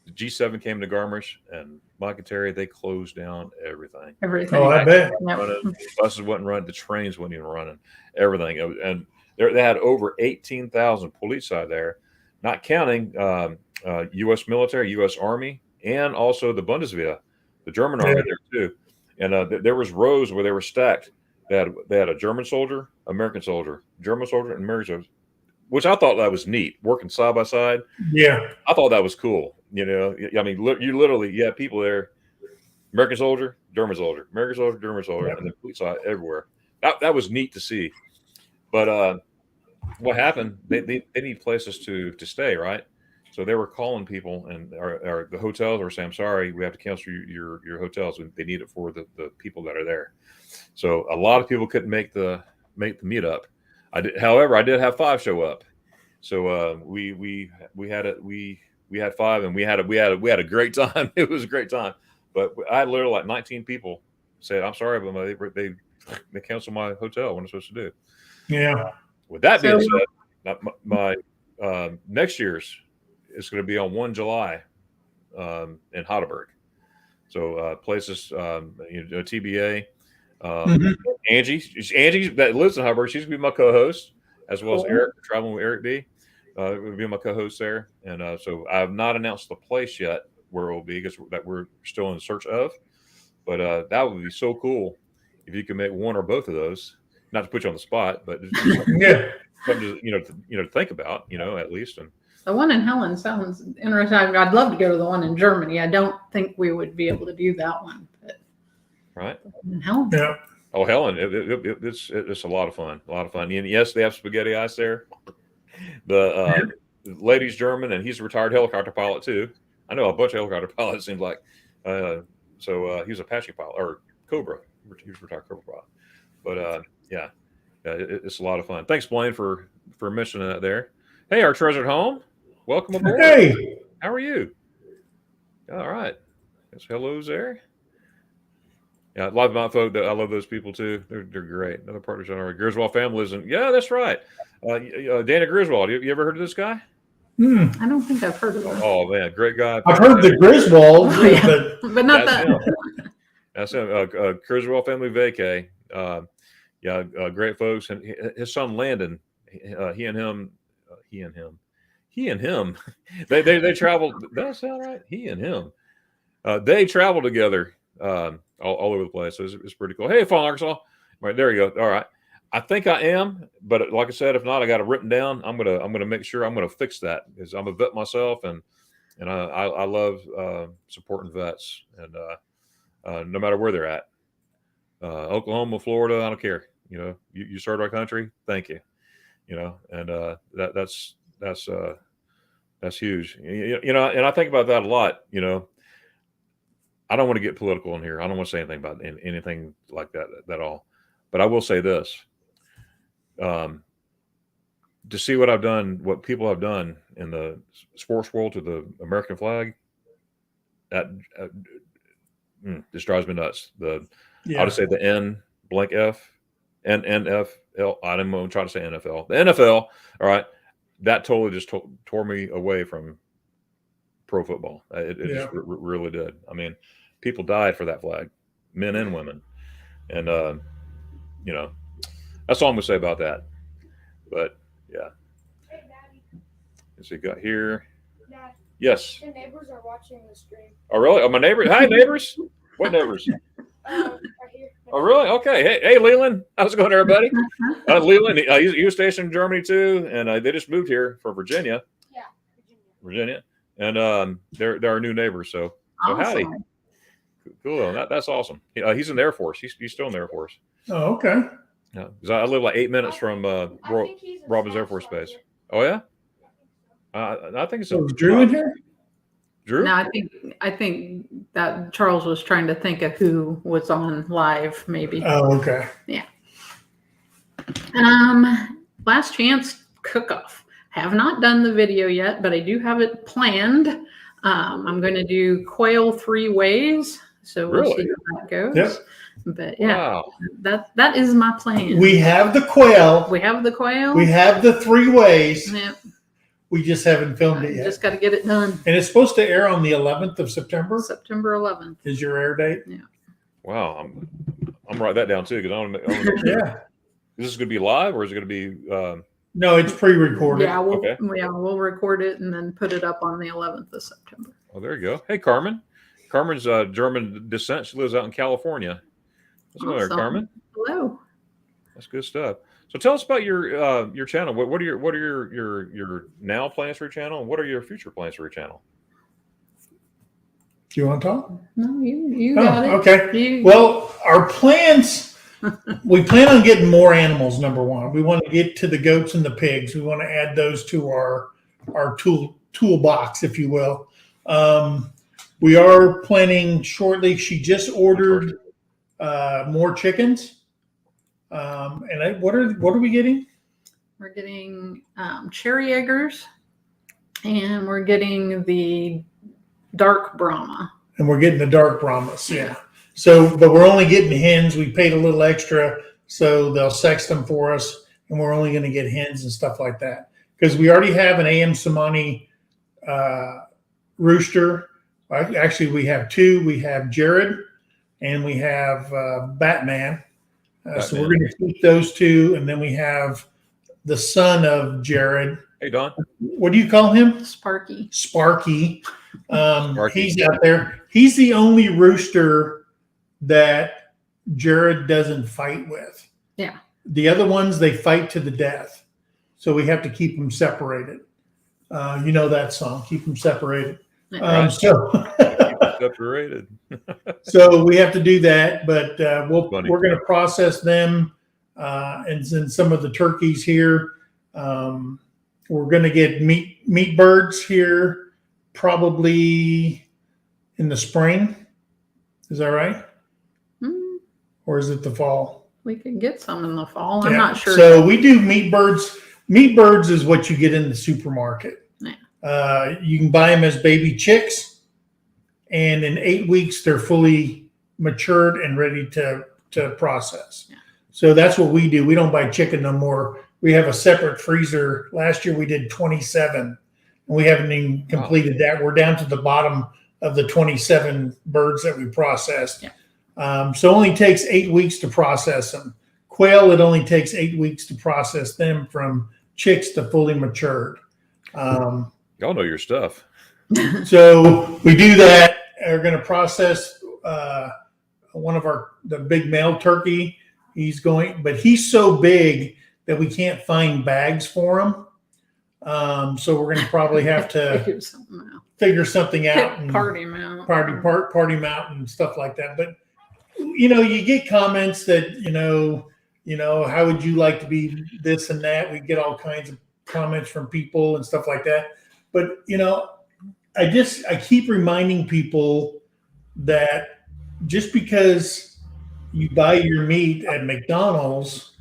the G7 came to Garmisch, and Mike and Terry, they closed down everything. Everything. Oh, I bet. Running, buses wasn't running, the trains wasn't even running, everything. And they had over 18,000 police out there, not counting U.S. military, U.S. Army, and also the Bundeswehr, the German army there too. And there was rows where they were stacked. They had a German soldier, American soldier, German soldier, and American soldier, which I thought that was neat, working side by side. Yeah. I thought that was cool. You know, I mean, you literally had people there, American soldier, German soldier, American soldier, German soldier, and the police everywhere. That was neat to see. But what happened? They need places to stay, right? So they were calling people, and or the hotels were saying, "I'm sorry, we have to cancel your hotels. They need it for the people that are there." So a lot of people couldn't make the meetup. However, I did have 5 show up. So we had 5, and we had a great time. It was a great time. But I had literally like 19 people said, "I'm sorry, but they canceled my hotel. What am I supposed to do?" Yeah. With that being said, my next year's is going to be on 1 July in Heidelberg. So places, TBA. Angie that lives in Heidelberg, she's going to be my co-host, as well as Eric, traveling with Eric B. Will be my co-host there. And so I have not announced the place yet where it will be, because that we're still in search of. But that would be so cool if you could make one or both of those. Not to put you on the spot, but something to think about, at least. And the one in Helen sounds interesting. I'd love to go to the one in Germany. I don't think we would be able to do that one. But right. In Helen. Yeah. Oh, Helen, it's a lot of fun. A lot of fun. And yes, they have spaghetti ice there. The lady's German, and he's a retired helicopter pilot too. I know a bunch of helicopter pilots, seems like. So he was Apache pilot, or Cobra. He was a retired Cobra pilot. But it's a lot of fun. Thanks, Blaine, for mentioning that there. Hey, our treasured home. Welcome aboard. Hey. How are you? All right. There's hellos there. Yeah, a lot of my folk, I love those people too. They're great. Another partner on our Griswold family lives in. Yeah, that's right. Dana Griswold. You ever heard of this guy? I don't think I've heard of him. Oh man, great guy. I've heard the Griswold, but not that. That's him. Griswold family vacay. Great folks. And his son Landon, he and him. They traveled. Does that sound right? He and him. They travel together. All over the place. So it's pretty cool. Hey, Fallen Arkansas. Right, there you go. All right. I think I am, but like I said, if not, I got it written down. I'm gonna make sure I'm gonna fix that, because I'm a vet myself, and I love supporting vets, and no matter where they're at, Oklahoma, Florida, I don't care. You served our country. Thank you. And that's huge. And I think about that a lot. I don't want to get political in here. I don't want to say anything about anything like that at all. But I will say this. To see what I've done, what people have done in the sports world to the American flag, that just drives me nuts. I'll just say the NFL. I didn't want to try to say NFL. The NFL, all right, that totally just tore me away from pro football. It just really did. I mean, people died for that flag, men and women. And, that's all I'm going to say about that. But, yeah. Hey, Daddy. Let's see, got here. Dad, yes. the neighbors are watching the stream. Oh, really? Oh, my neighbors? Hi, neighbors. What neighbors? Right here. Oh, really? Okay. Hey, Leland. How's it going, everybody? Leland, he was stationed in Germany, too. And they just moved here from Virginia. Yeah, Virginia. And they're our new neighbors. So Awesome. howdy. Cool. That's awesome. He's in the Air Force. He's still in the Air Force. Oh, okay. Yeah, because I live like 8 minutes from Robbins Air Force Base. Oh yeah. I think it's Drew in here. Drew. No, I think that Charles was trying to think of who was on live, maybe. Oh, okay. Yeah. Last chance cook-off. Have not done the video yet, but I do have it planned. I'm going to do quail 3 ways, so we'll see how that goes. Yep. But yeah, wow. that is my plan. We have the quail. We have the quail. We have the 3 ways. Yeah. We just haven't filmed it I yet. just got to get it done. And it's supposed to air on the 11th of September. September 11th. Is your air date? Wow. I'm writing that down too because I want to make sure. Yeah. Is this going to be live or is it going to be? No, it's pre-recorded. Yeah, Okay. we'll record it and then put it up on the 11th of September. Oh, there you go. Hey, Carmen. Carmen's German descent. She lives out in California. What's going on there, Awesome. Carmen? Hello. That's good stuff. So tell us about your channel. What are your now plans for your channel, and what are your future plans for your channel? Do you want to talk? No, you got it. Okay. Well, our plans, we plan on getting more animals, number one. We want to get to the goats and the pigs. We want to add those to our toolbox, if you will. We are planning shortly. She just ordered more chickens. What are we getting? We're getting cherry eggers, and we're getting the dark Brahma. And we're getting the dark Brahmas, yeah. So, but we're only getting hens. We paid a little extra, so they'll sex them for us, and we're only going to get hens and stuff like that. Because we already have an AM Samani rooster. Actually, we have two. We have Jared, and we have Batman. So we're going to keep those two, and then we have the son of Jared. Hey, Don. What do you call him? Sparky. Sparky. Sparky. He's out there. He's the only rooster that Jared doesn't fight with. Yeah. The other ones, they fight to the death. So we have to keep them separated. You know that song, Keep Them Separated. Right. Separated. So we have to do that, but we're going to process them and then some of the turkeys here. We're going to get meat birds here probably in the spring. Is that right? Mm, Or is it the fall? we could get some in the fall. I'm not sure. So we do meat birds. Meat birds is what you get in the supermarket. Yeah. You can buy them as baby chicks, and in 8 weeks they're fully matured and ready to process. Yeah. So that's what we do. We don't buy chicken no more. We have a separate freezer. Last year we did 27, and we haven't even completed that. We're down to the bottom of the 27 birds that we processed. Yeah. So it only takes 8 weeks to process them. Quail, it only takes 8 weeks to process them from chicks to fully matured. Y'all know your stuff. So we do that. We're going to process one of the big male turkey. But he's so big that we can't find bags for him. So we're going to probably have to figure something out and party him out. Party him out and stuff like that. But you get comments that how would you like to be this and that? We get all kinds of comments from people and stuff like that. But I keep reminding people that just because you buy your meat at McDonald's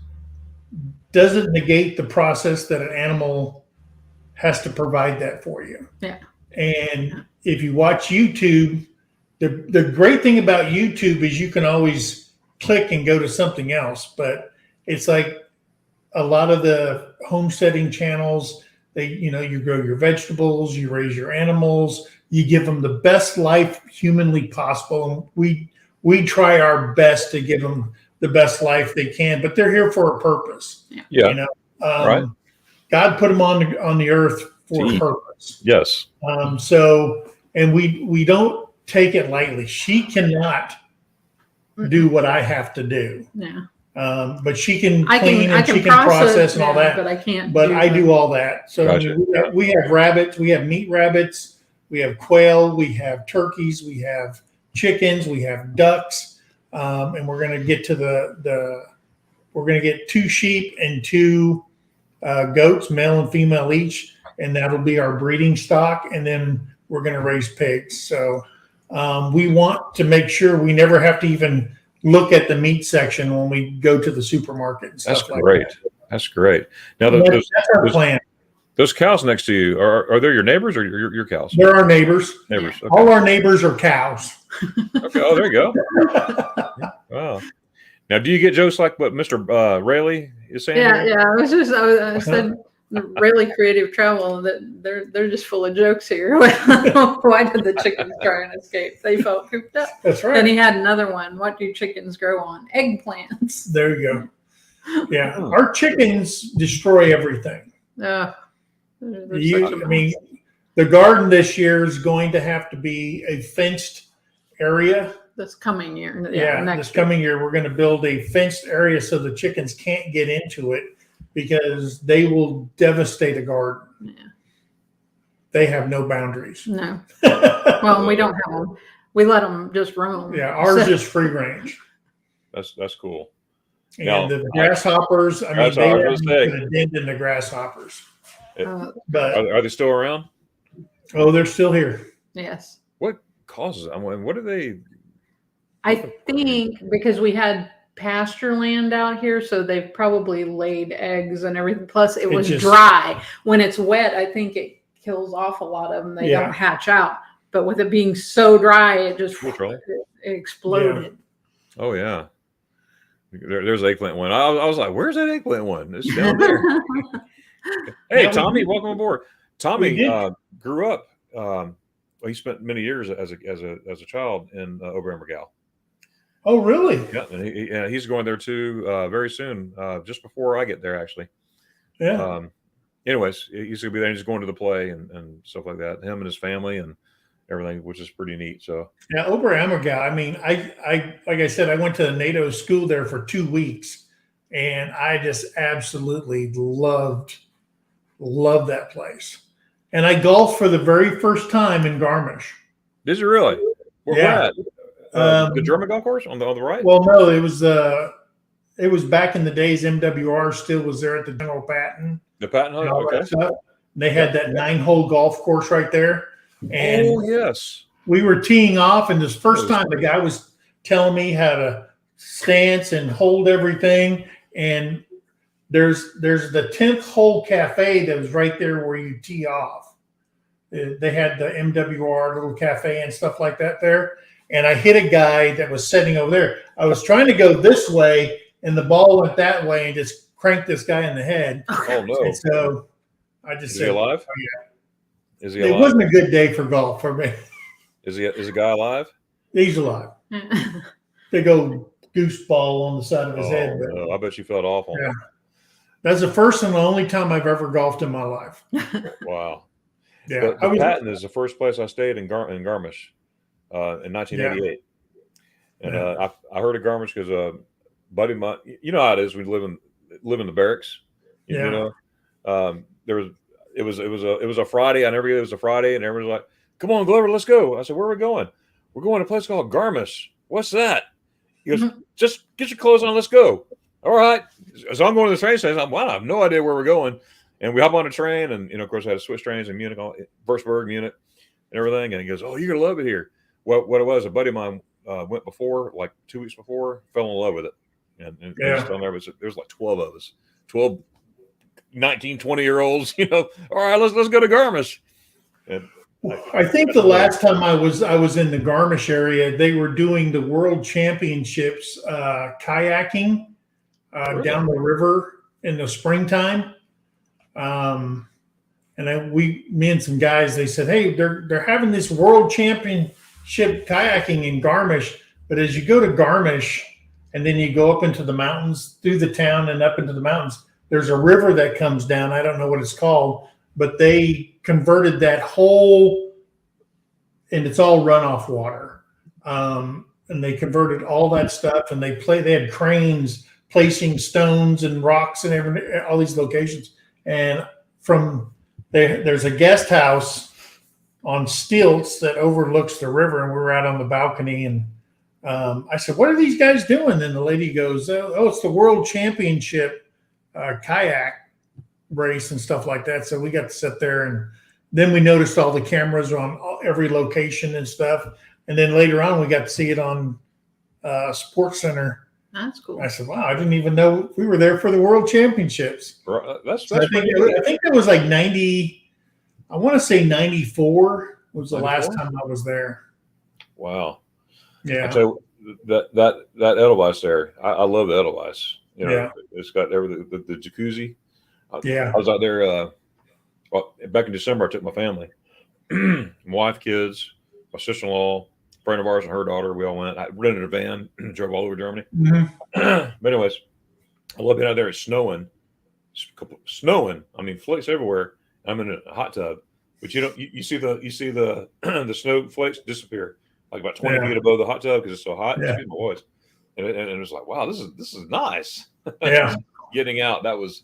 doesn't negate the process that an animal has to provide that for you. Yeah. And if you watch YouTube, the great thing about YouTube is you can always click and go to something else. But it's like a lot of the homesteading channels, you grow your vegetables, you raise your animals, you give them the best life humanly possible. And we try our best to give them the best life they can, but they're here for a purpose. Yeah. Right. God put them on the earth for a purpose. Yes. And we don't take it lightly. She cannot do what I have to do. Yeah. But she can clean and she can process and all that. But I can't. But I do all that. So Gotcha. we have rabbits, we have meat rabbits, we have quail, we have turkeys, we have chickens, we have ducks, and we're going to get to we're going to get 2 sheep and 2 goats, male and female each, and that'll be our breeding stock. And then we're going to raise pigs. So we want to make sure we never have to even look at the meat section when we go to the supermarket and stuff. That's great. That's great. Now That's our plan. Those cows next to you are they your neighbors or your cows? They're our neighbors. Neighbors. Okay. All our neighbors are cows. Okay. Oh, there you go. Wow. Now, do you get jokes like what Mr. Rayleigh is saying? Yeah, here? yeah. I said really creative travel. That they're just full of jokes here. Why did the chickens try and escape? They felt cooped up. That's right. Then he had another one. What do chickens grow on? Eggplants. There you go. Yeah, our chickens destroy everything. They're I mean, the garden this year is going to have to be a fenced area. this coming year. Yeah, next this coming year we're going to build a fenced area so the chickens can't get into it because they will devastate a garden. Yeah. They have no boundaries. No. Well, we don't have them. We let them just roam. Yeah, ours is free range. That's cool. And Now, the grasshoppers, I mean, that's they what I haven't was gonna say. put a dent in the grasshoppers. But Are they still around? oh, they're still here. Yes. What causes? I mean, what do they? I think because we had pasture land out here, so they've probably laid eggs and everything. Plus, it was dry. When it's wet, I think it kills off a lot of them. They don't hatch out. But with it being so dry, it just it exploded. Yeah. Oh yeah. There's eggplant one. I was like, "Where's that eggplant one?" It's down there. Hey, Tommy, welcome aboard. Tommy grew up. Well, he spent many years as a child in Oberammergau. Oh, really? Yeah, and he's going there too very soon. Just before I get there, actually. Yeah. Anyways, he's gonna be there. And he's going to the play and stuff like that. Him and his family and everything, which is pretty neat. So yeah, Oberammergau. I mean, I like I said, I went to the NATO school there for 2 weeks, and I just absolutely loved that place. And I golfed for the very first time in Garmisch. Did you really? Yeah. The German golf course on the right? Well, no, it was back in the days. MWR still was there at the General Patton. The Patton Hut. Okay. And they had that 9-hole golf course right there. And oh yes, we were teeing off, and this first time the guy was telling me how to stance and hold everything. And there's the 10th hole cafe that was right there where you tee off. They had the MWR little cafe and stuff like that there. And I hit a guy that was sitting over there. I was trying to go this way, and the ball went that way and just cranked this guy in the head. Oh no! And so I just said, he alive? Oh, yeah. Is he alive? It wasn't a good day for golf for me. Is the guy alive? He's alive. Big old goose ball on the side of his head. But no, I bet you felt awful. Yeah. That's the first and the only time I've ever golfed in my life. Wow. Yeah. The Patton is the first place I stayed in Garmisch in 1988. Yeah. And I heard of Garmisch because a buddy of mine, you know how it is when you live in the barracks. You know, it was a Friday. I never forget it was a Friday, and everybody was like, "Come on, Glover, let's go." I said, "Where are we going?" "We're going to a place called Garmisch." "What's that?" He goes, "Just get your clothes on, let's go." All right. So I'm going to the train station. I have no idea where we're going. And we hop on a train, and of course I had to switch trains in Munich, Würzburg, Munich, and everything. And he goes, "Oh, you're gonna love it here." Well, what it was, a buddy of mine went before, like 2 weeks before, fell in love with it. And there's like 12 of us, 12 19, 20-year-olds, all right, let's go to Garmisch. And I think the last time I was in the Garmisch area, they were doing the World Championships kayaking down the river in the springtime. Me and some guys, they said, "Hey, they're having this World Championship kayaking in Garmisch, but as you go to Garmisch and then you go up into the mountains, through the town and up into the mountains, there's a river that comes down. I don't know what it's called, but they converted that whole, and it's all runoff water. And they converted all that stuff, and they had cranes placing stones and rocks and all these locations. And from there, there's a guest house on stilts that overlooks the river, and we're out on the balcony. And I said, "What are these guys doing?" And the lady goes, "Oh, it's the World Championship kayak race and stuff like that." So we got to sit there, and then we noticed all the cameras on every location and stuff. And then later on, we got to see it on Sports Center. That's cool. I said, "Wow, I didn't even know we were there for the World Championships." That's I think it was like 90. I want to say 94 was the 94? Last time I was there. Wow. Yeah. I tell you, that Edelweiss there, I love the Edelweiss. It's got everything. The jacuzzi. Yeah. I was out there. Well, back in December, I took my family, my wife, kids, my sister-in-law, friend of ours, and her daughter. We all went. I rented a van, drove all over Germany. Mhm. But anyways, I love being out there. It's snowing, snowing. I mean, flakes everywhere. I'm in a hot tub, but you see the the snow flakes disappear like about 20 Yeah. feet above the hot tub because it's so hot. Yeah. Excuse my voice, and it was like, wow, this is nice. Yeah. Getting out, that was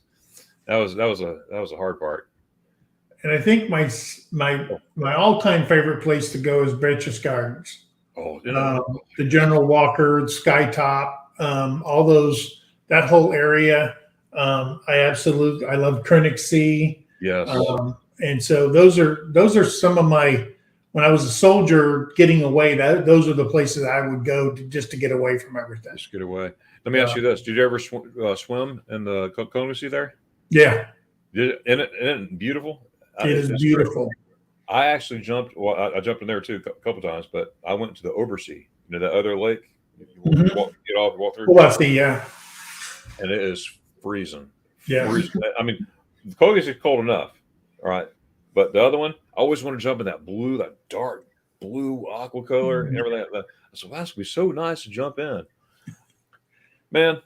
a hard part. And I think my all-time favorite place to go is Berchtesgadens. Oh, The General Walker, Skytop, all those, that whole area. I love Königssee. yes. And so those are some of my, when I was a soldier getting away, those are the places I would go just to get away from everything. Just get away. Let me ask you this: did you ever swim in the Königssee there? Yeah, Isn't it beautiful? it is It's beautiful. great. I actually jumped. Well, I jumped in there too a couple times, but I went to the Obersee, that other lake. You walk through. Well, yeah, and it is freezing. yeah. Freezing. I mean, the Königssee is cold enough, all right, but the other one, I always want to jump in that dark blue aqua color and everything. I said, wow, that's gonna be so nice to jump in. Man,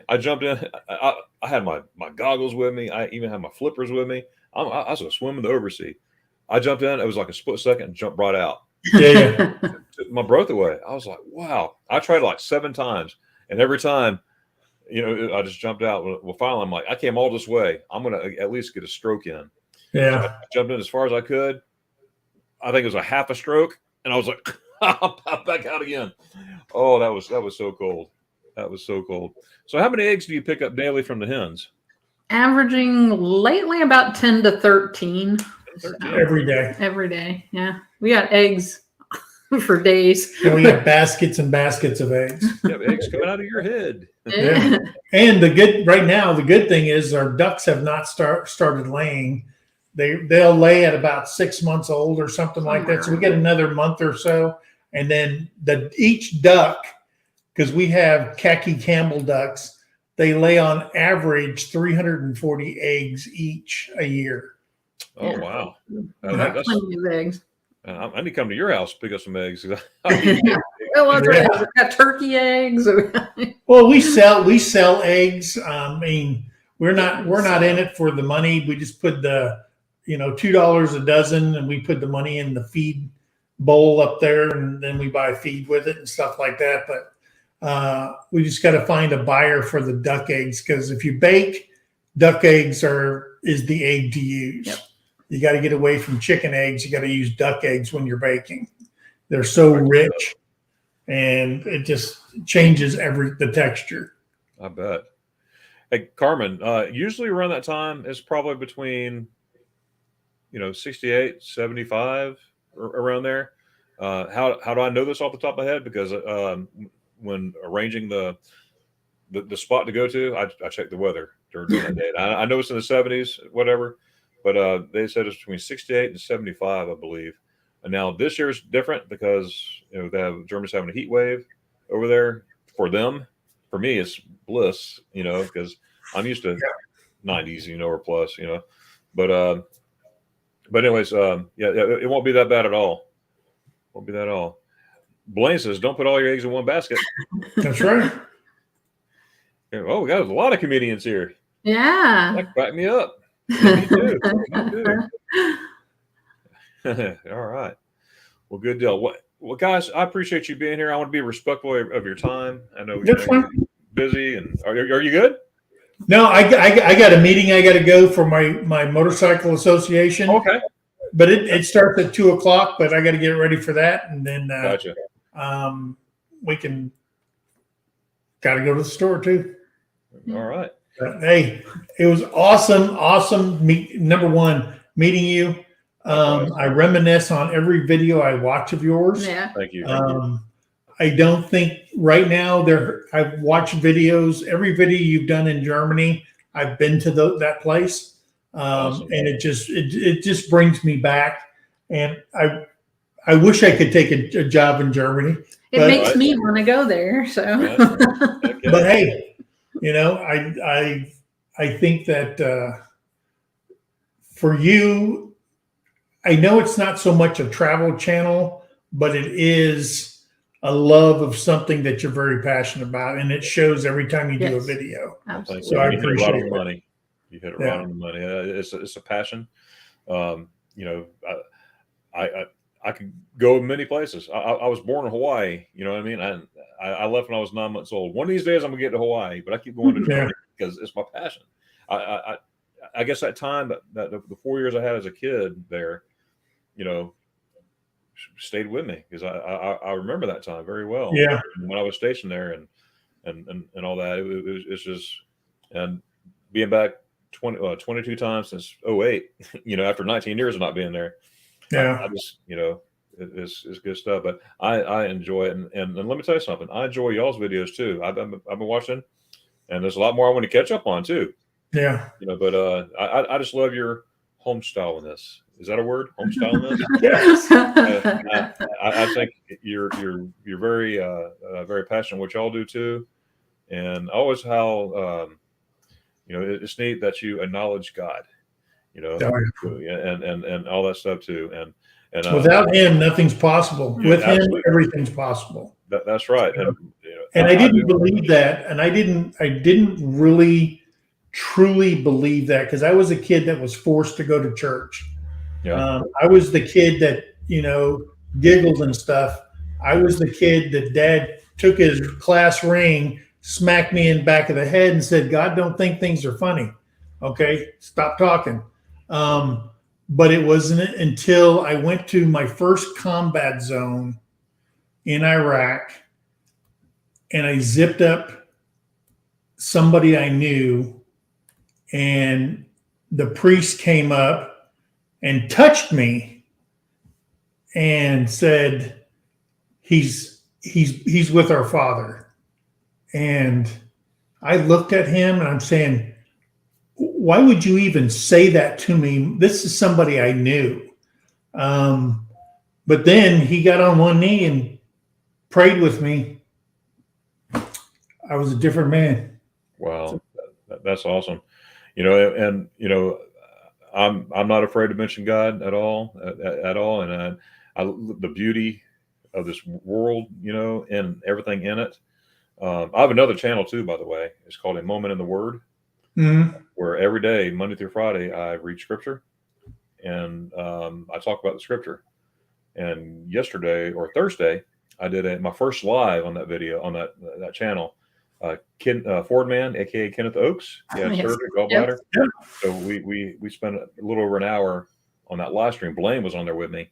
I jumped in. I had my goggles with me. I even had my flippers with me. I was going to swim in the Oversea. I jumped in. It was like a split second and jumped right out. Yeah. Took my breath away. I was like, wow. I tried like 7 times. And every time, I just jumped out. Well, finally, I'm like, I came all this way. I'm going to at least get a stroke in. Yeah. So I jumped in as far as I could. I think it was a half a stroke. And I was like, I'll pop back out again. Oh, that was so cold. That was so cold. So how many eggs do you pick up daily from the hens? Averaging lately about 10 to 13. 13. Every day. Every day. Yeah. We got eggs for days. And we have baskets and baskets of eggs. You have eggs coming out of your head. Yeah. And the good thing is our ducks have not started laying. They'll lay at about 6 months old or something like that. So we get another month or so. And then each duck, because we have khaki Campbell ducks, they lay on average 340 eggs each a year. Oh, Yeah. wow. Plenty of eggs. I need to come to your house to pick up some eggs. Well, that's right. We got turkey eggs. Well, we sell eggs. I mean, we're not in it for the money. We just put the $2 a dozen, and we put the money in the feed bowl up there, and then we buy feed with it and stuff like that. But we just got to find a buyer for the duck eggs, because if you bake, duck eggs is the egg to use. Yep. You got to get away from chicken eggs. You got to use duck eggs when you're baking. They're so rich, and it just changes the texture. I bet. Hey, Carmen, usually around that time is probably between 68, 75, around there. How do I know this off the top of my head? Because when arranging the spot to go to, I check the weather during that date. I know it's in the 70s, whatever, but they said it's between 68 and 75, I believe. And now this year's different because Germany's having a heat wave over there. For them, for me, it's bliss, because I'm used to 90s, or plus, But anyways, it won't be that bad at all. Won't be that at all. Blaine says, don't put all your eggs in one basket. That's right. Oh, we got a lot of comedians here. Yeah. That cracked me up. Me too. All right. Well, good deal. Well, guys, I appreciate you being here. I want to be respectful of your time. I know you're busy. And are you good? No, I got a meeting I got to go for my motorcycle association. Okay. But it starts at 2:00, but I got to get ready for that, and then Gotcha. We got to go to the store too. All right. Hey, it was awesome. Number one, meeting you. I reminisce on every video I watch of yours. Yeah. Thank you. I don't think right now I've watched videos. Every video you've done in Germany, I've been to that place. Awesome. And it just brings me back. And I wish I could take a job in Germany. It makes me want to go there. So, Okay. But hey, I think that for you, I know it's not so much a travel channel, but it is a love of something that you're very passionate about, and it shows every time you do a Yes. video. Absolutely. So I You hit it right appreciate on the it. money. You hit it Yeah. right on the money. It's a passion. You know, I could go many places. I was born in Hawaii. You know what I mean? I left when I was 9 months old. One of these days I'm gonna get to Hawaii, but I keep going to Yeah. Germany because it's my passion. I guess that time that the 4 years I had as a kid there, you know, stayed with me because I remember that time very well. Yeah. When I was stationed there and all that, it's just, and being back 22 times since '08, you know, after 19 years of not being there. Yeah. I just, you know, it's good stuff. But I enjoy it, and let me tell you something. I enjoy y'all's videos too. I've been watching, and there's a lot more I want to catch up on too. Yeah. You know, but I just love your home styleness. Is that a word? Home styleness? Yes. I think you're very very passionate what y'all do too, and always how you know, it's neat that you acknowledge God, you know, and all that stuff too, and Without him, nothing's possible. Yeah, With him, absolutely. everything's possible. That's right. And, you know, And I didn't do- believe that, and I didn't really truly believe that because I was a kid that was forced to go to church. Yeah. I was the kid that, you know, giggled and stuff. I was the kid that dad took his class ring, smacked me in the back of the head and said, God don't think things are funny. Okay, stop talking. But it wasn't until I went to my first combat zone in Iraq and I zipped up somebody I knew, and the priest came up and touched me and said, he's with our Father. And I looked at him and I'm saying, why would you even say that to me? This is somebody I knew. But then he got on one knee and prayed with me. I was a different man. Wow, that's awesome. You know, and you know, I'm not afraid to mention God at all, and the beauty of this world, you know, and everything in it. I have another channel too, by the way. It's called A Moment in the Word, where every day, Monday through Friday, I read scripture, and I talk about the scripture. And yesterday or Thursday, I did my first live on that video on that channel. Ford Man, aka Kenneth Oakes, he had surgery, gallbladder. Yep. So we spent a little over an hour on that live stream. Blaine was on there with me,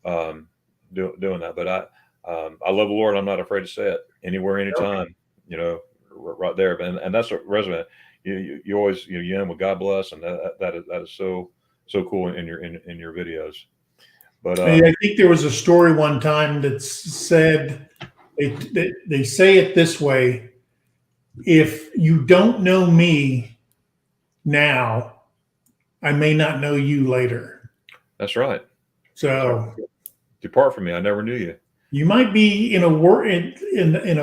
doing that. But I love the Lord. I'm not afraid to say it anywhere, anytime. You know, right there. And that's what resonates. You always you end with God bless, and that is so cool in your videos. But I think there was a story one time that said they say it this way: if you don't know me now, I may not know you later. that's right. So Depart from me, I never knew you. you might be in a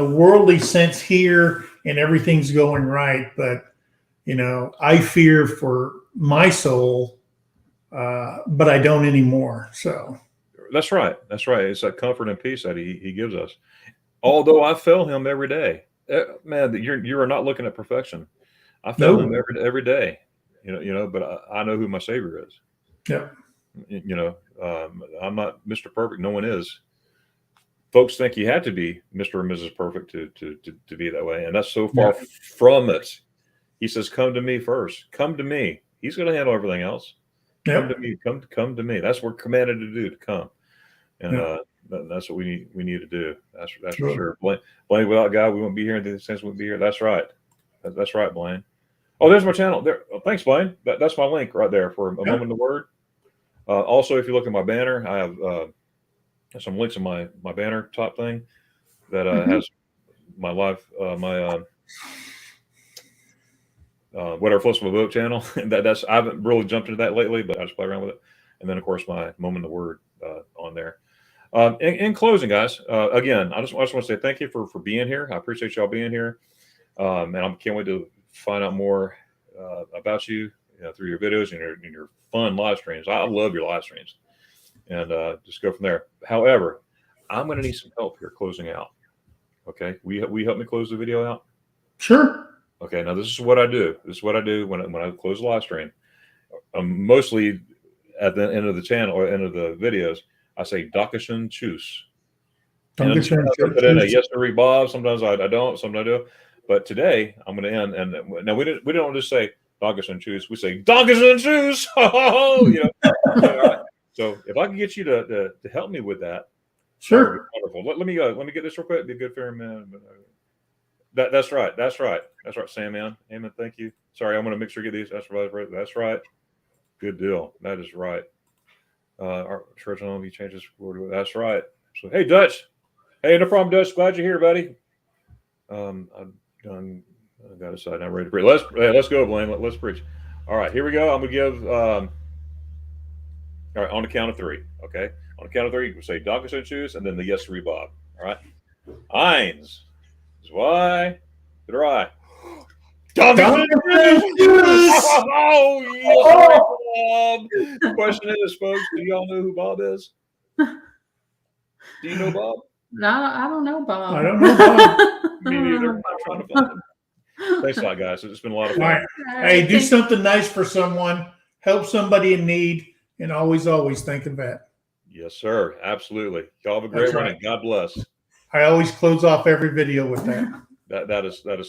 worldly sense here, and everything's going right, but you know, I fear for my soul, but I don't anymore. So That's right. That's right. It's that comfort and peace that he gives us. Although I fail him every day, man, you are not looking at perfection. I fail him every day. You know, but I know who my Savior is. yeah. You know, I'm not Mr. Perfect. No one is. Folks think you have to be Mr. or Mrs. Perfect to be that way, and that's so far from it. He says, "Come to me first. Come to me. He's going to handle everything else. Come to me. Come to me." That's what we're commanded to do, to come, and that's what we need to do. That's for sure. Blaine, without God, we won't be here. In the sense we won't be here. That's right. That's right, Blaine. Oh, there's my channel. There. Oh, thanks, Blaine. That's my link right there for a moment in the Word. Also, if you look at my banner, I have some links in my banner top thing that has my live whatever floats my boat channel. That's I haven't really jumped into that lately, but I just play around with it. And then of course my moment in the Word on there. In closing, guys, again, I just want to say thank you for being here. I appreciate y'all being here, and I can't wait to find out more about you through your videos and your fun live streams. I love your live streams, and just go from there. However, I'm going to need some help here closing out. Okay, we help me close the video out. Sure. Okay, now this is what I do. This is what I do when I close the live stream. Mostly at the end of the channel or end of the videos, I say Dankeschön, tschüss. And sometimes I put in a yes or Bob. Sometimes I don't. Sometimes I do. But today I'm going to end. And now we don't just say Dankeschön, tschüss. We say Dankeschön, tschüss. So if I can get you to help me with that, sure. Wonderful. Let me get this real quick. Be a good fair man. That's right. Sam, man. Amen. Thank you. Sorry, I'm going to make sure you get these. That's right. Good deal. That is right. Our church home, you change this word. That's right. So, hey, Dutch. Hey, no problem, Dutch. Glad you're here, buddy. I'm done. I got a side. I'm ready to preach. Let's go, Blaine. Let's preach. All right, here we go. I'm going to give. All right, on the count of three. Okay, on the count of three, you can say Dankeschön, tschüss, and then the yes, Bob. All right. Eins, zwei, drei. Dankeschön, tschüss. Oh, yes, Bob. The question is, folks, do y'all know who Bob is? Do you know Bob? No, I don't know Bob. I don't know Bob. Me neither. I'm trying to find him. Thanks a lot, guys. It's been a lot of fun. All right. Hey, do something nice for someone. Help somebody in need. And always think of that. Yes, sir. Absolutely. Y'all have a great one, and God bless. I always close off every video with that. That is so